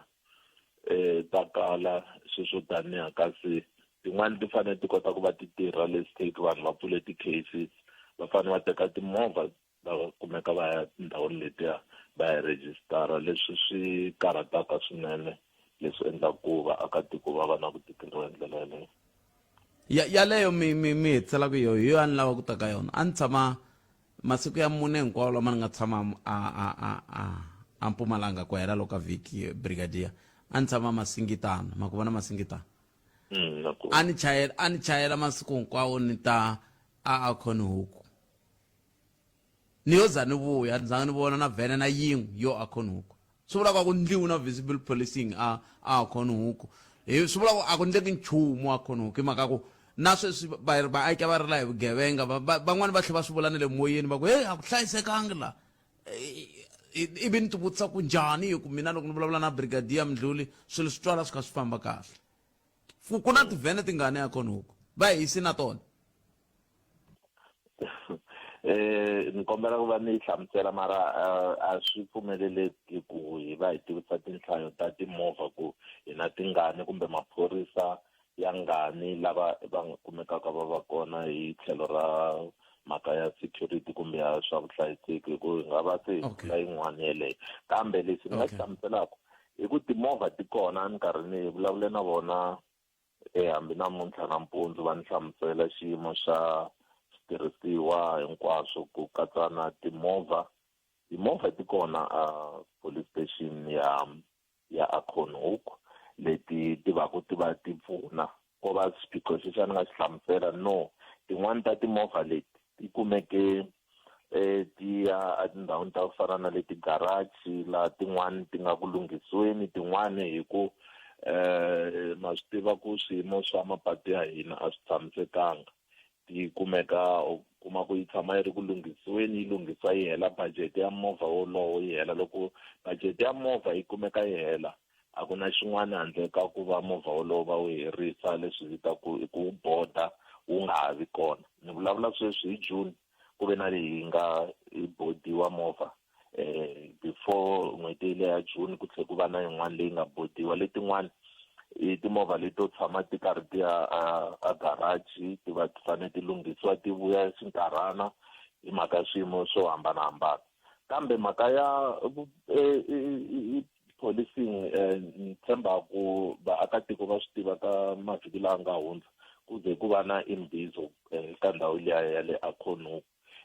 ta kala sweswo taniya, kasi tin'wani ti fanele ti kota ku va ti tirha le state vanhu va pfule ti-cases va fanele va teka timovha va kumeka va ya tindhawini letiya va ya rejistara. Leswi swi karhataka swinene, leswi endlaka ku vaakatiko va va na ku tikeriwa hi ndlela yaleyo. Yaleyo mi hetselaku hi yo a ni lava ku ta ka yona. A ni tshama masiku ya mune hinkwawo lama ni nga tshama a Mpumalanga ku hela loko ka vhiki brigadier. A ni tshama Masingitana, ma ku vona Masingitana. A ni chayela masiku hinkwawo ni ta a Konook. Ni yo za ni vuya ni zanga ni vona na vhene na yin'we yo a Konook. Swi vula ku ndliwi na visible policing a Konook. Swi vula ku a ku ndleki nchumu a Konook hi mhaka ku na sweswi vaaki va rila hi vugevenga van'wani va tlhe va swi vula na le moyeni va ku a ku hlayisekanga la. Ivi ni ti vutisa ku njhani hi ku mina loko ni vulavula na brigadier Mdluli swilo swi twala swi kha swi famba kahle. Ku na tivhene tingani a Konook va hisi na tona. Ni kombela ku va ni hlamusela mara a swi pfumeleleki ku hi va hi tivisa tinhlayo ta timovha ku hi na tingani kumbe maphorisa ya ngani lava va kumekaka va va kona hi tlhelo ra mhaka ya security kumbe ya swa vuhlayiseki, hi ku hi nga va se la yin'wana yeleyo. Kambe leswi ni nga xi hlamuselaka hi ku timovha ti kona ni karhi ni vulavule na vona hambi namuntlha nampundzu va ni hlamusela xiyimo xa switirhisiwa hinkwaswo ku katsa na timovha ti kona a police station ya Konook leti ti va ku ti va ti pfuna. Ko va swiphiqo xi xa ni nga xi hlamusela no tin'wani ta timovha leti ti kumeke ti ya etindhawini ta ku fana na le ti-garage laha tin'wani ti nga ku lunghisiweni, tin'wani hi ku ma swi tiva ku swiyimo swa mapatu ya hina a swi tshamisekanga. Ti kumeka u kuma ku yi tshama yi ri ku lunghisiweni, yi lunghisiwa yi hela budget ya movha wolowo yi hela. Loko budget ya movha yi kumeka yi hela a ku na xin'wana handle ka ku va movha wolowo va wu herisa, leswi vitaku i ku boda wu nga ha vi kona. Ni vulavula sweswi hi June ku ve na leyi nga bodiwa movha before n'hweti leyi ya June ku tlhe ku va na yin'wana leyi nga botiwa letin'wana i timovha leto tshama ti karhi ti ya a garage ti va ti fanele ti lunghisiwa ti vuya xinkarhana hi mhaka swiyimo swo hambanahambana kambe mhaka ya policing ni tshemba ku vaakatiko va swi tiva ka mavhiki lawa nga hundza ku ze ku va na imbizo ka ndhawu liya ya le Akhono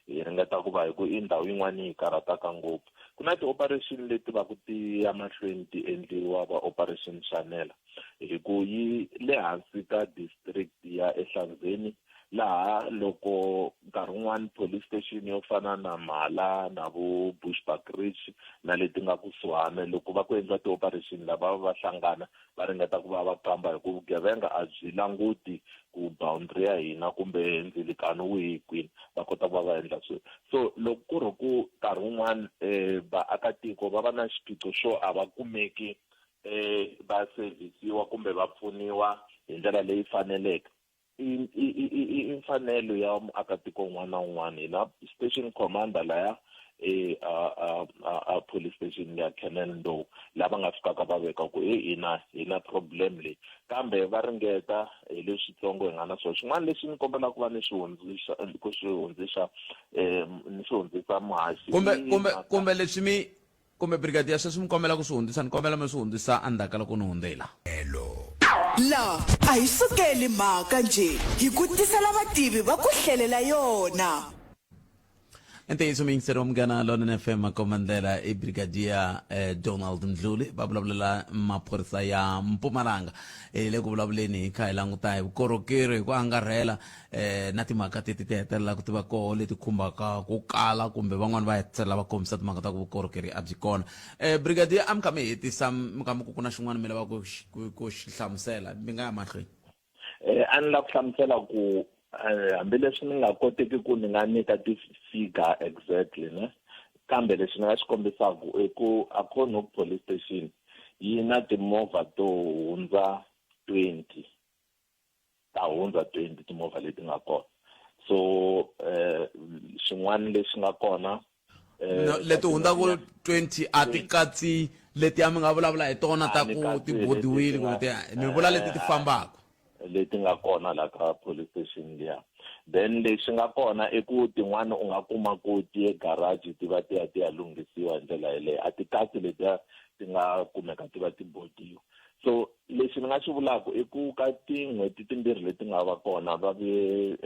hi ringeta ku va hi ku i ndhawu yin'wana yi karhataka ngopfu ku na ti-operation leti va ku ti ya mahlweni ti endliwa va operation Chanela hi ku yi le hansi ka district ya eHlanzeni laha loko nkarhi wun'wana police station yo fana na Mhala na vo Bushbuckridge na leti nga kusuhana loko va ku endla ti-operation lava va hlangana va ringeta ku va va kamba hi ku vugevenga a byi languti ku boundary ya hina kumbe ndzilikano wihi kwini va kota ku va va endla swilo so loko ku ri ku nkarhi wun'wana vaakatiko va va na xiphiqo xo a va kumeki va sevhisiwa kumbe va pfuniwa hi ndlela leyi faneleke i mfanelo ya muakatiko un'wana na un'wana hi na station commander laya a police station ya Cannon lava nga fikaka va veka ku hi na problem leyi kambe va ringeta hi leswitsongo hi nga na swona xin'wana lexi ni kombela ku va ni swi hundzisa muhaxi kumbe leswi kumbe brigadier sweswi mi kombela ku swi hundzisa ni kombela mi swi hundzisa endzhaku ka loko ni hundzela la a hi sukeli mhaka nje hi ku tisela vativi va ku hlelela yona ntiyiso miyingiseri wa munghana Lona FM makomandela i brigadier Donald Mdluli va vulavulela maphorisa ya Mpumalanga le ku vulavuleni hi kha hi languta hi vukorhokeri hi ku angarhela na timhaka ti hetelela ku tiva koho leti khumbaka ku kala kumbe van'wani va hetelela va kombisa timhaka ta ku vukorhokeri a byi kona brigadier a mi kha mi hetisa mi kha mi ku na xin'wana mi lava ku xi hlamusela mi nga ya mahlweni a ni lava ku hlamusela ku hambileswi ni nga koteki ku ni nga nyika ti-figure exactly ne kambe leswi ni nga swi kombisaka i ku Akhono police station yi na timovha to hundza 20 timovha leti nga kona so xin'wana lexi nga kona leti hundza ku 20 a ti katsi leti ya mi nga vulavula hi tona ta ku ti bodiwile ni vula leti ti fambaka leti nga kona la ka police station liya then lexi nga kona i ku tin'wana u nga kuma ku ti garage ti va ti ya lunghisiwa hi ndlela yeleyo a ti katsi letiya ti nga kumeka ti va ti bodiwa so lexi ni nga xi vulaka i ku ka tin'hweti timbirhi leti nga va kona va ve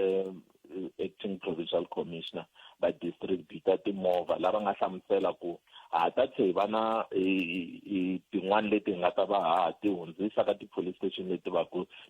acting provincial commissioner va distributor timovha lava nga hlamusela ku ta tlhe va na tin'wana leti hi nga ta va ti hundzisa ka ti-police station leti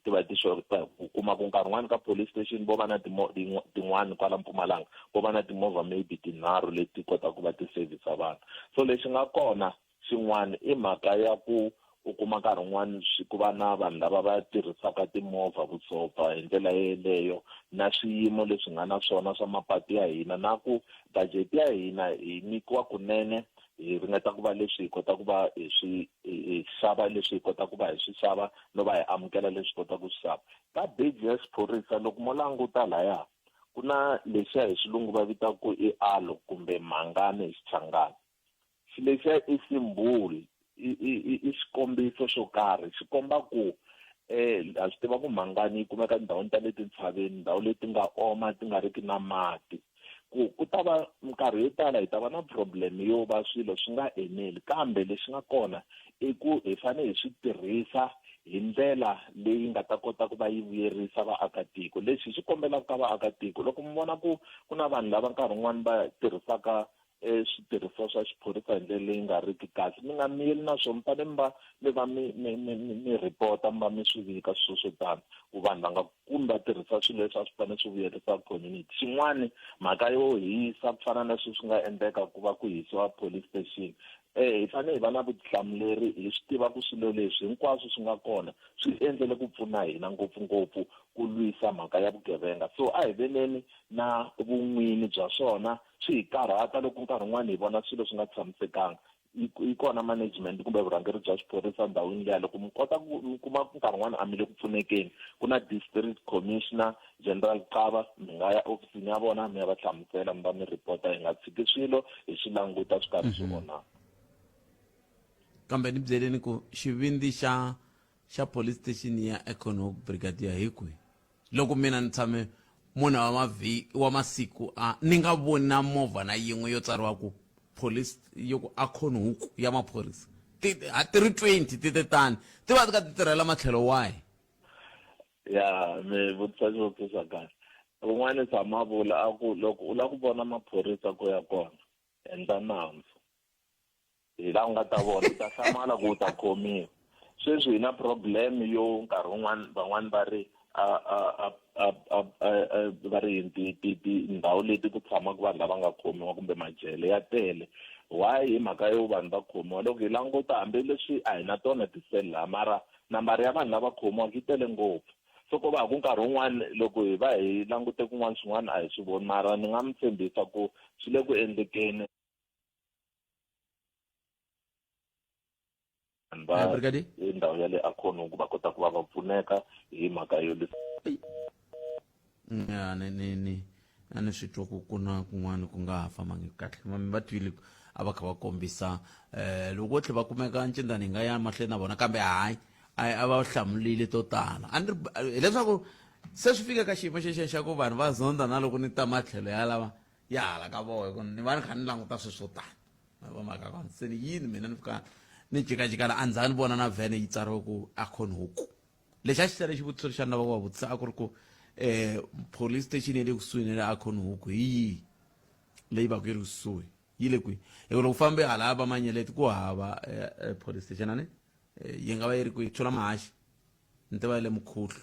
ti va ti xota ku kuma ku nkarhi wun'wana ka police station vo va na tin'wana kwala Mpumalanga vo va na timovha maybe tinharhu leti kota ku va ti servisa vanhu so lexi nga kona xin'wana i mhaka ya ku u kuma nkarhi wun'wana ku va na vanhu lava va tirhisaka timovha vusopfa hi ndlela yeleyo na swiyimo leswi nga na swona swa mapatu ya hina na ku budget ya hina hi nyikiwa kunene hi ringeta ku va leswi hi kota ku va hi xava leswi hi kota ku va hi swi xava no va hi amukela leswi hi kota ku swi xava ka beji ya xiphorisa loko mo languta laya ku na lexiya hi xilungu va vita ku i alo kumbe mhangani hi Xichangani lexiya i simbuli i xikombiso xo karhi xi komba ku a swi tiva ku mhangani yi kumeka ndhawini ta le tintshaveni ndhawu leti nga oma ti nga riki na mati ku ta va minkarhi yo tala hi ta va na problem yo va swilo swi nga eneli kambe lexi nga kona i ku hi fanele hi swi tirhisa hi ndlela leyi nga ta kota ku va yi vuyerisa vaakatiko leswi swi kombelaka ka vaakatiko loko mi vona ku na vanhu lava nkarhi wun'wani va tirhisaka switirhisiwa swa xiphorisa hi ndlela leyi nga riki kahle mi nga miyeli na swona mi va mi report-a mi va mi swi vika swilo swo tani ku vanhu va nga kumi va tirhisa swilo leswi a swi fanele swi vuyerisa community xin'wana mhaka yo hisa ku fana na swilo swi nga endleka ku va ku hisiwa police station hi fanele hi va na vutihlamuleri hi swi tiva ku swilo leswi hinkwaswo swi nga kona swi endlele ku pfuna hina ngopfungopfu ku lwisa mhaka ya vugevenga so a hi veneni na vun'wini bya swona swi hi karhata loko nkarhi wun'wana hi vona swilo swi nga tshamisekanga yi kona management kumbe vurhangeri bya xiphorisa ndhawini liya loko mi kota ku kuma nkarhi wun'wana a mi le ku pfunekeni ku na district commissioner general Qaba mi nga ya ofisini ya vona mi ya va hlamusela mi va mi report-a hi nga tshiki swilo hi swi languta swi karhi swi vonaka kambe ni byeleni ku xivindi xa police station ya Econog Brigadier hi kwihi loko mina ni tshame munhu wa masiku ni nga voni na movha na yin'we yo tsariwa ku police yo ku Econog ya maphorisa ti ri 20 ti tani ti va ti ka ti tirhela matlhelo wahi ya me vutisa kahle un'wana tshama vula a ku loko u la ku vona maphorisa ku ya kona endla nandzu hi la u nga ta vona ta hlamala ku ta khomiwa sweswi hi na problem yo nkarhi wun'wana van'wani va ri ndhawu leti ku tshamaka vanhu lava nga khomiwa kumbe majele ya tele why hi mhaka yo vanhu va khomiwa loko hi languta hambileswi a hi na tona tisela mara nambara ya vanhu lava khomiwaka yi tele ngopfu so ko va ku nkarhi wun'wana loko hi va hi langute kun'wana swin'wana a hi swi voni mara ni nga mi tshembisa ku swi le ku endlekeni ndhawu ya le Econog va kota ku va va pfuneka hi mhaka yo ya ni swi twa ku kuna kun'wana ku nga ha famangi kahle mami va twile a va kha va kombisa loko tlhe va kumeka ncindani nga ya mahlweni na vona kambe hayi a va hlamulile to tala hileswaku se swi fika ka xiyimo xexo xa ku vanhu va zonda na loko ni ta matlhelo ya lava ya hala ka vohe ku ni va ni kha ni languta swilo swo tala va mhaka ka se ni yini mina ni fika ni jikajikala andzha ni vona na vhene yi tsariwe ku Econog lexi a xi tele xivutiso lexi a ni lava ku va vutisa a ku ri ku police station ya le kusuhi na le Econog hi yihi leyi va ku yi ri kusuhi yi le kwihi hi loko fambe hala va manyeleti ku hava police station ani yi nga va yi ri kwihi tshula mahaxi ni tiva le Mukhuhlu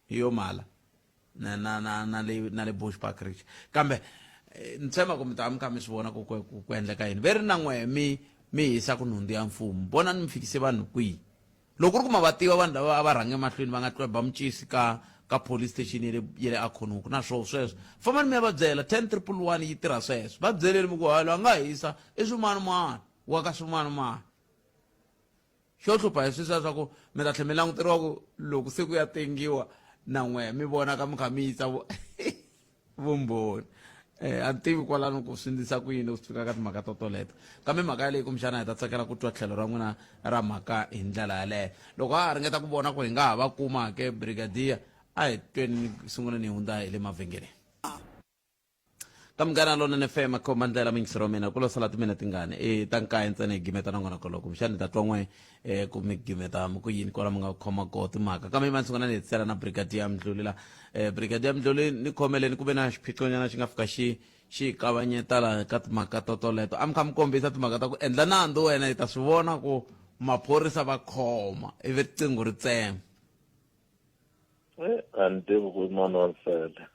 hi yo mala na le Bushbuckridge kambe ni tshemba ku mi ta mi kha mi swi vona ku endleka yini ve ri na n'we mi hisa ku nhundzu ya mfumo bona ni mi fikise vanhu kwihi loko ri ku ma va tiva vanhu lava a va rhange mahlweni va nga tweba mucisi ka police station ya le Econog na sweswo famba ni mi ya va byela 10-111 yi tirha sweswo va byeleni mi ku halo a nga hisa i swimanimani wa ka swimanimani xo hlupha hi sweswiya swa ku mi ta tlhe mi languteriwa ku loko se ku ya tengiwa na n'we mi vona ka mi kha mi yisa vumbhoni a ni tivi kwalano ku swindlisa ku yini swi fika ka timhaka totoleto kambe mhaka yaleyi kumixana hi ta tsakela ku twa tlhelo ra n'wina ra mhaka hi ndlela yaleyo loko a ha ringeta ku vona ku hi nga ha va kuma ke brigadier a hi tweni sunguleni hi hundza hi le mavhengeleni ka munghana lonene FM khoma ndlela mingisiro mina ku lo sala timina tingani ta nkaye ntsena hi gimeta na n'wana koloko kumixana hi ta twa n'we ku mi gimeta mi ku yini kwala mi nga khoma koho timhaka kambe mani sungula ni hetisela na brigadier Mdluli la brigadier Mdluli ni khomeleni ku ve na xiphiqonyana xi nga fika xi kavanyeta la ka timhaka totoleto a mi kha mi kombisa timhaka ta ku endla nandzu wena hi ta swi vona ku maphorisa va khoma ivi riqingho ri tsema a ni tivi ku mani wa nsele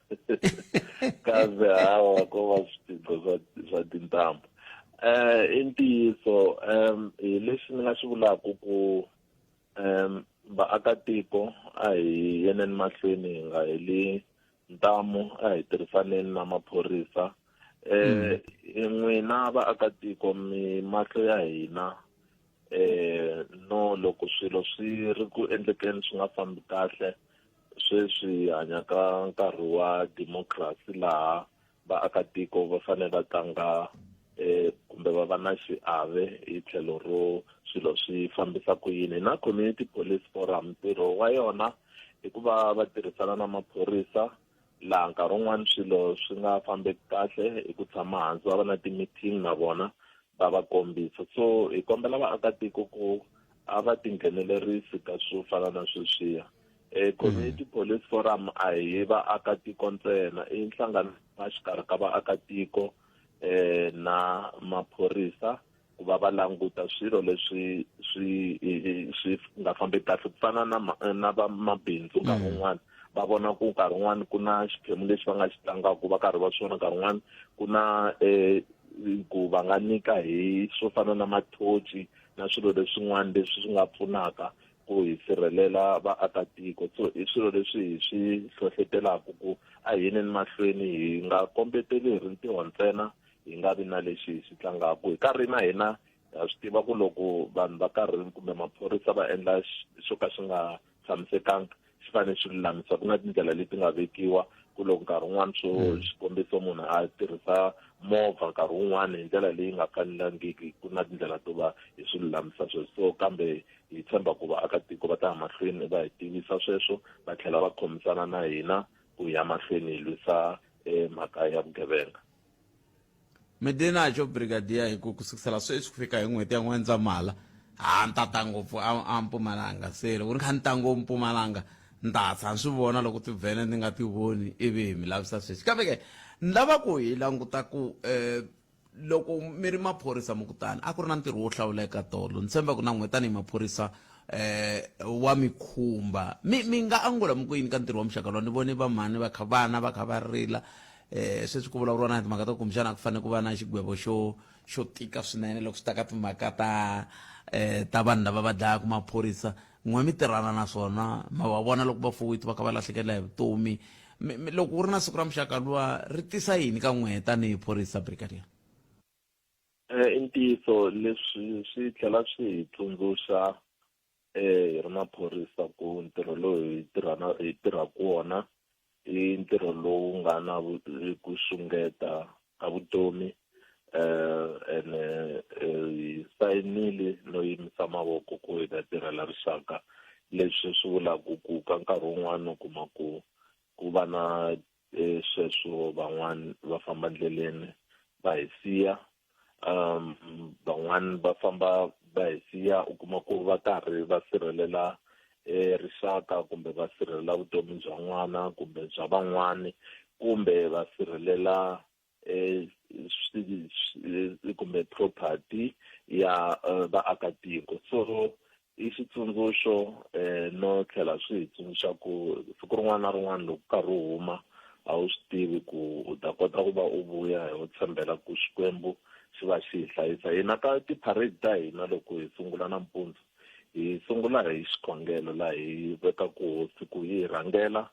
kambe hawa ko va swiphiqo swa tintambu i ntiyiso hi leswi ni nga swi vulaka ku vaakatiko a hi yeneni mahlweni hi nga heli ntamu a hi tirhisaneni na maphorisa n'wina vaakatiko mi mahlo ya hina no loko swilo swi ri ku endlekeni swi nga fambi kahle sweswi hanyaka nkarhi wa democracy laha vaakatiko va fanele va tlanga kumbe va va na xiave hi tlhelo ro swilo swi fambisa ku yini na community police forum ntirho wa yona hi ku va tirhisana na maphorisa laha nkarhi wun'wani swilo swi nga fambeki kahle hi ku tshama hansi va va na ti-meeting na vona va va kombisa so hi kombela vaakatiko ku a va tinghenelerisi ka swo fana na sweswiya community police forum a hi vaakatiko ntsena i nhlangano wa xikarhi ka vaakatiko na maphorisa ku va va languta swilo leswi swi nga fambi kahle ku fana na va mabindzu nkarhi wun'wani va vona ku nkarhi wun'wani ku na xiphemu lexi va nga xi tlangaka va karhi va swona nkarhi wun'wani ku na ku va nga nyika hi swo fana na mathochi na swilo leswin'wana leswi swi nga pfunaka ku hi sirhelela vaakatiko so i swilo leswi hi swi hlohletelaka ku a hi yeneni mahlweni hi nga kombeteli hi rintiho ntsena hi nga vi na lexi hi swi tlangaka hi karhi na hina ha swi tiva ku loko vanhu va karhi kumbe maphorisa va endla xo ka xi nga tshamisekanga xi fanele xi lulamisa ku na tindlela leti nga vekiwa ku loko nkarhi wun'wana swo xikombiso munhu a tirhisa movha nkarhi wun'wana hi ndlela leyi nga fanelangiki ku na tindlela to va hi swi lulamisa sweswo so kambe hi tshemba ku vaakatiko va ta ya mahlweni va hi tivisa sweswo va tlhela va khomisana na hina ku ya mahlweni hi lwisa mhaka ya vugevenga. mi dinacho brigadier hi ku kusukisela sweswi ku fika hi n'hweti ya N'wendzamhala ni tata ngopfu a Mpumalanga se loko ni kha ni ta ngopfu Mpumalanga ni ta hatla ni swi vona loko tivhene ni nga ti voni ivi hi mi lavisa sweswi kambe ke ni lava ku hi languta ku loko mi ri maphorisa mo kutani a ku ri na ntirho wo hlawuleka tolo ni tshemba ku na n'we tanihi maphorisa wa mikhumba mi nga angula mi ku yini ka ntirho wa muxaka lowu ni voni va mhani va kha vana va kha va rila sweswi ku vulavuriwa na timhaka ta ku kumbexana ku fanele ku va na xigwevo xo tika swinene loko swi ta ka timhaka ta vanhu lava va dlayaka maphorisa n'we mi tirhana na swona ma va vona loko va fowiti va kha va lahlekela hi vutomi loko ku ri na siku ra muxaka luwa ri tisa yini ka n'we tanihi phorisa brigadier? I ntiyiso leswi swi tlhela swi hi tsundzuxa hi ri maphorisa ku ntirho lowu hi tirhaka wona i ntirho lowu nga na ku xungeta ka vutomi ene hi sayinile no yimisa mavoko ku hi ta tirhela rixaka leswi swi vulaka ku ka nkarhi wun'wana u kuma ku va na sweswo van'wani va famba ndleleni va hi siya van'wani va famba va hi siya u kuma ku va karhi va sirhelela rixaka kumbe va sirhelela vutomi bya n'wana kumbe bya van'wani kumbe va sirhelela kumbe property ya vaakatiko so i xitsundzuxo no tlhela swi hi tsundzuxa ku siku rin'wana na rin'wana loko karhi u huma a wu swi tivi ku u ta kota ku va u vuya hi u tshembela ku Xikwembu xi va xi hi hlayisa hina ka ti-parade ta hina loko hi sungula nampundzu hi sungula hi xikhongelo laha hi vekaku hosi ku yi hi rhangela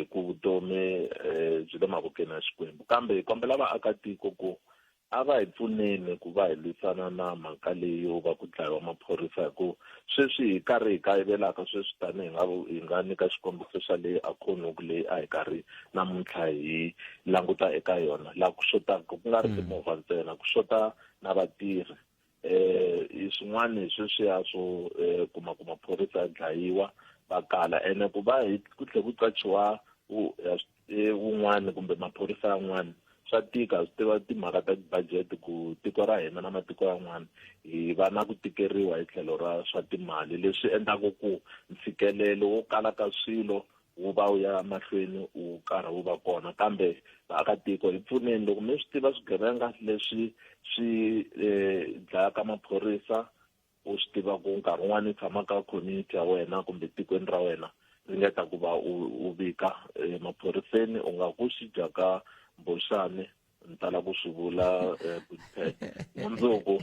ku vutomi byi le mavokweni ya Xikwembu kambe hi kombela vaakatiko ku a va hi pfuneni ku va hi lwisana na mhaka leyi yo va ku dlayiwa maphorisa hi ku sweswi hi karhi hi kayivelaka sweswi tani hi nga nyika xikombiso xa leyi Akhonoko leyi a hi karhi namuntlha hi languta eka yona laha ku xotaka ku nga ri timovha ntsena ku xota na vatirhi hi swin'wana hi sweswiya swo kuma ku maphorisa ya dlayiwa va kala ene ku va ku tlhe ku qachiwa wun'wana kumbe maphorisa yan'wana swa tika swi tiva timhaka ta budget ku tiko ra hina na matiko yan'wana hi va na ku tikeriwa hi tlhelo ra swa timali leswi endlaka ku mfikelelo wo kala ka swilo wu va wu ya mahlweni wu karhi wu va kona kambe vaakatiko hi pfuneni loko mi swi tiva swigevenga leswi swi dlayaka maphorisa u swi tiva ku nkarhi wun'wana i tshama ka community ya wena kumbe tikweni ra wena ringeta ku va u vika maphoriseni u nga ku xi dya ka Mboxane ni tala ku swi vula mundzuku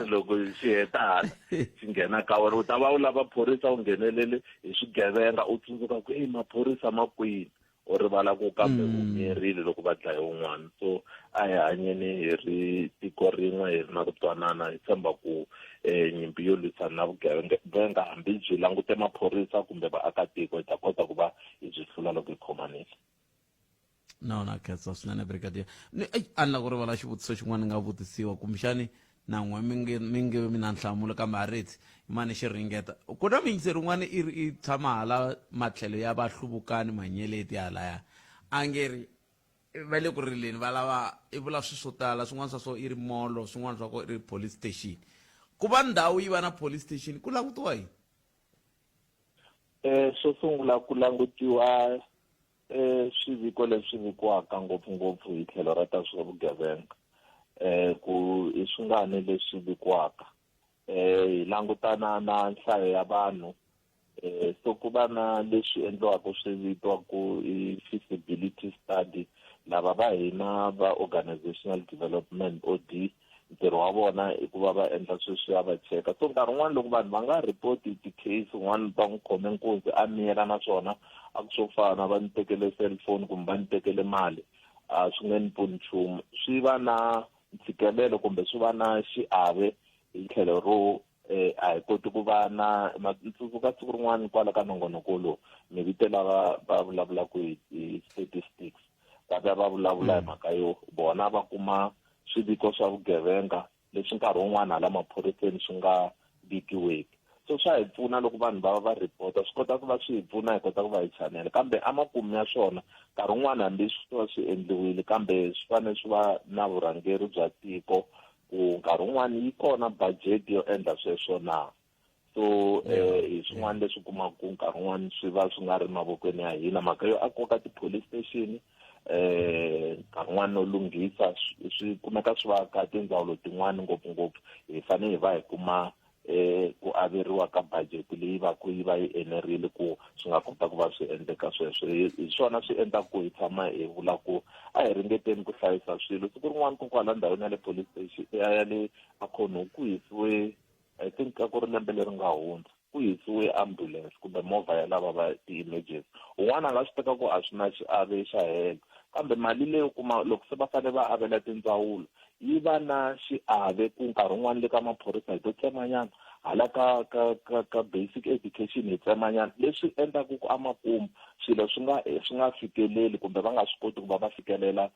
loko xi heta xi nghena ka wena u ta va u lava phorisa u nghenelele hi swigevenga u tsundzuka ku maphorisa ma kwini u rivala ku kambe u miyerile loko va dlaye wun'wana so a hi hanyeni hi ri tiko rin'we hi ri na ku twanana hi tshemba ku nyimpi yo lwisana na vugevenga hambi byi langute maphorisa kumbe vaakatiko hi ta kota ku va hi byi hlula loko hi khomanile. No na khetsa swinene brigadier a ni la ku rivala xivutiso xin'wana ni nga vutisiwa kumbexani na n'we mi nge mi na nhlamulo kambe a riti i mani xi ringeta ku na miyingiseri rin'wana i tshama hala matlhelo ya vahluvukani manyeleti halaya a nge ri va le ku rileni va lava i vula swi swo tala swin'wana swa so i ri molo swin'wana swa ko i ri police station ku va ndhawu yi va na police station ku langutiwa yini? Swo sungula ku langutiwa swiviko leswi vikiwaka ngopfungopfu hi tlhelo ra ta swa vugevenga ku i swingani leswi vikiwaka hi langutana na nhlayo ya vanhu so ku va na leswi endliwaka swi vitiwa ku i feasibility study lava va hina va organizational development OD ntirho wa vona i ku va va endla sweswiya va cheka so nkarhi wun'wana loko vanhu va nga report ti-case un'wana va n'wi khome nkunzi a miyela na swona a ku swo fana va ni tekele cellphone kumbe va ni tekele mali a swi nge ni pfuni nchumu swi va na ntshikelelo kumbe swi va na xiave hi tlhelo ro a hi koti ku va na ka siku rin'wana kwala ka nongonoko lowu mi vite lava va vulavulaka hi state va vulavula hi mhaka yo vona va kuma swiviko swa vugevenga leswi nkarhi wun'wana hala maphoriseni swi nga vikiweki. So swa hi pfuna loko vanhu va va va report-a swi kota ku va swi hi pfuna hi kota ku va hi chanela, kambe amakumu ya swona nkarhi wun'wana hambi swi va swi endliwile kambe swi fanele swi va na vurhangeri bya tiko ku nkarhi wun'wana yi kona budget yo endla sweswo na. So hi swin'wana leswi kumaka nkarhi wun'wana swi va swi nga ri mavokweni ya hina mhaka yo akoka ti-police station nkarhi wun'wana no lunghisa swi kumeka swi va ka tindzawulo tin'wana ngopfungopfu hi fanele hi va hi kuma ku averiwa ka budget leyi va ku yi va yi enerile ku swi nga kota ku va swi endleka sweswo. Hi swona swi endla ku hi tshama hi vula ku a hi ringeteni ku hlayisa swilo. Siku rin'wana ku kwala ndhawini ya le police station ya le Akhono ku yisiwe I think a ku ri lembe leri nga hundza ku yisiwe ambulance kumbe movha ya lava va ti-emergency. Un'wana a nga swi teka ku a swi na xiave xa hela kambe mali leyi u kuma loko se va fanele va avela tindzawulo yi va na xiave ku nkarhi wun'wana le ka maphorisa hi to tsemanyana hala ka basic education hi tsemanyana leswi endlaku ku amakumu swilo swi nga fikeleli kumbe va nga swi koti ku va va fikelela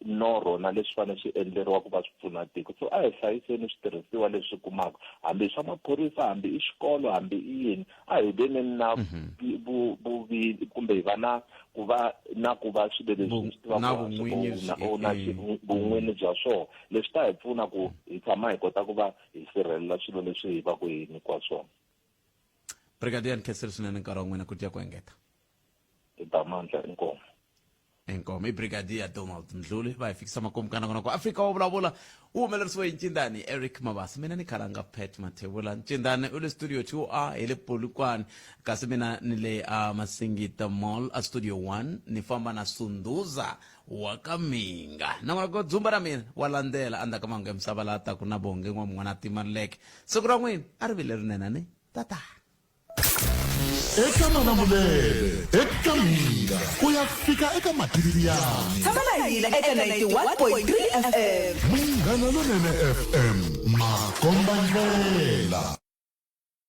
norho na leswi fanele swi endleriwa ku va swi pfuna tiko. So a hi hlayiseni switirhisiwa leswi kumaka hambi swa maphorisa hambi i xikolo hambi i yini a hi veneni na vuvili kumbe hi va na ku va swilo leswi swi tivaka vun'wini bya swona leswi ta hi pfuna ku hi tshama hi kota ku va hi sirhelela swilo leswi hi va ku hi nyikiwa swona. Brigadier Nkeseri swinene nkarhi wa n'wina ku tiya ku engeta. Hi ta mandla inkomo. Inkomo i Brigadier Donald Mdluli va hi fikisa makumu ka nako Afrika wo vulavula u humelerisiwe hi Ncindani Eric Mabasa, mina ni khalanga Pat Mathebula. Ncindani u le studio 2A hi le Polokwane kasi mina ni le Masingita Mall a studio 1 ni famba na Sunduza wa Kaminga na n'wana go dzumba ra mina wa landzela andaka mangu ya misava laha taku na bonge n'wana Timaleke. Siku ra n'wina a ri vile rinene ni tata eka Malamulele eka Minga ku ya fika eka Matiriyani. Tshama na hina eka 91.3 FM Munghana Lonene FM Makombandlela.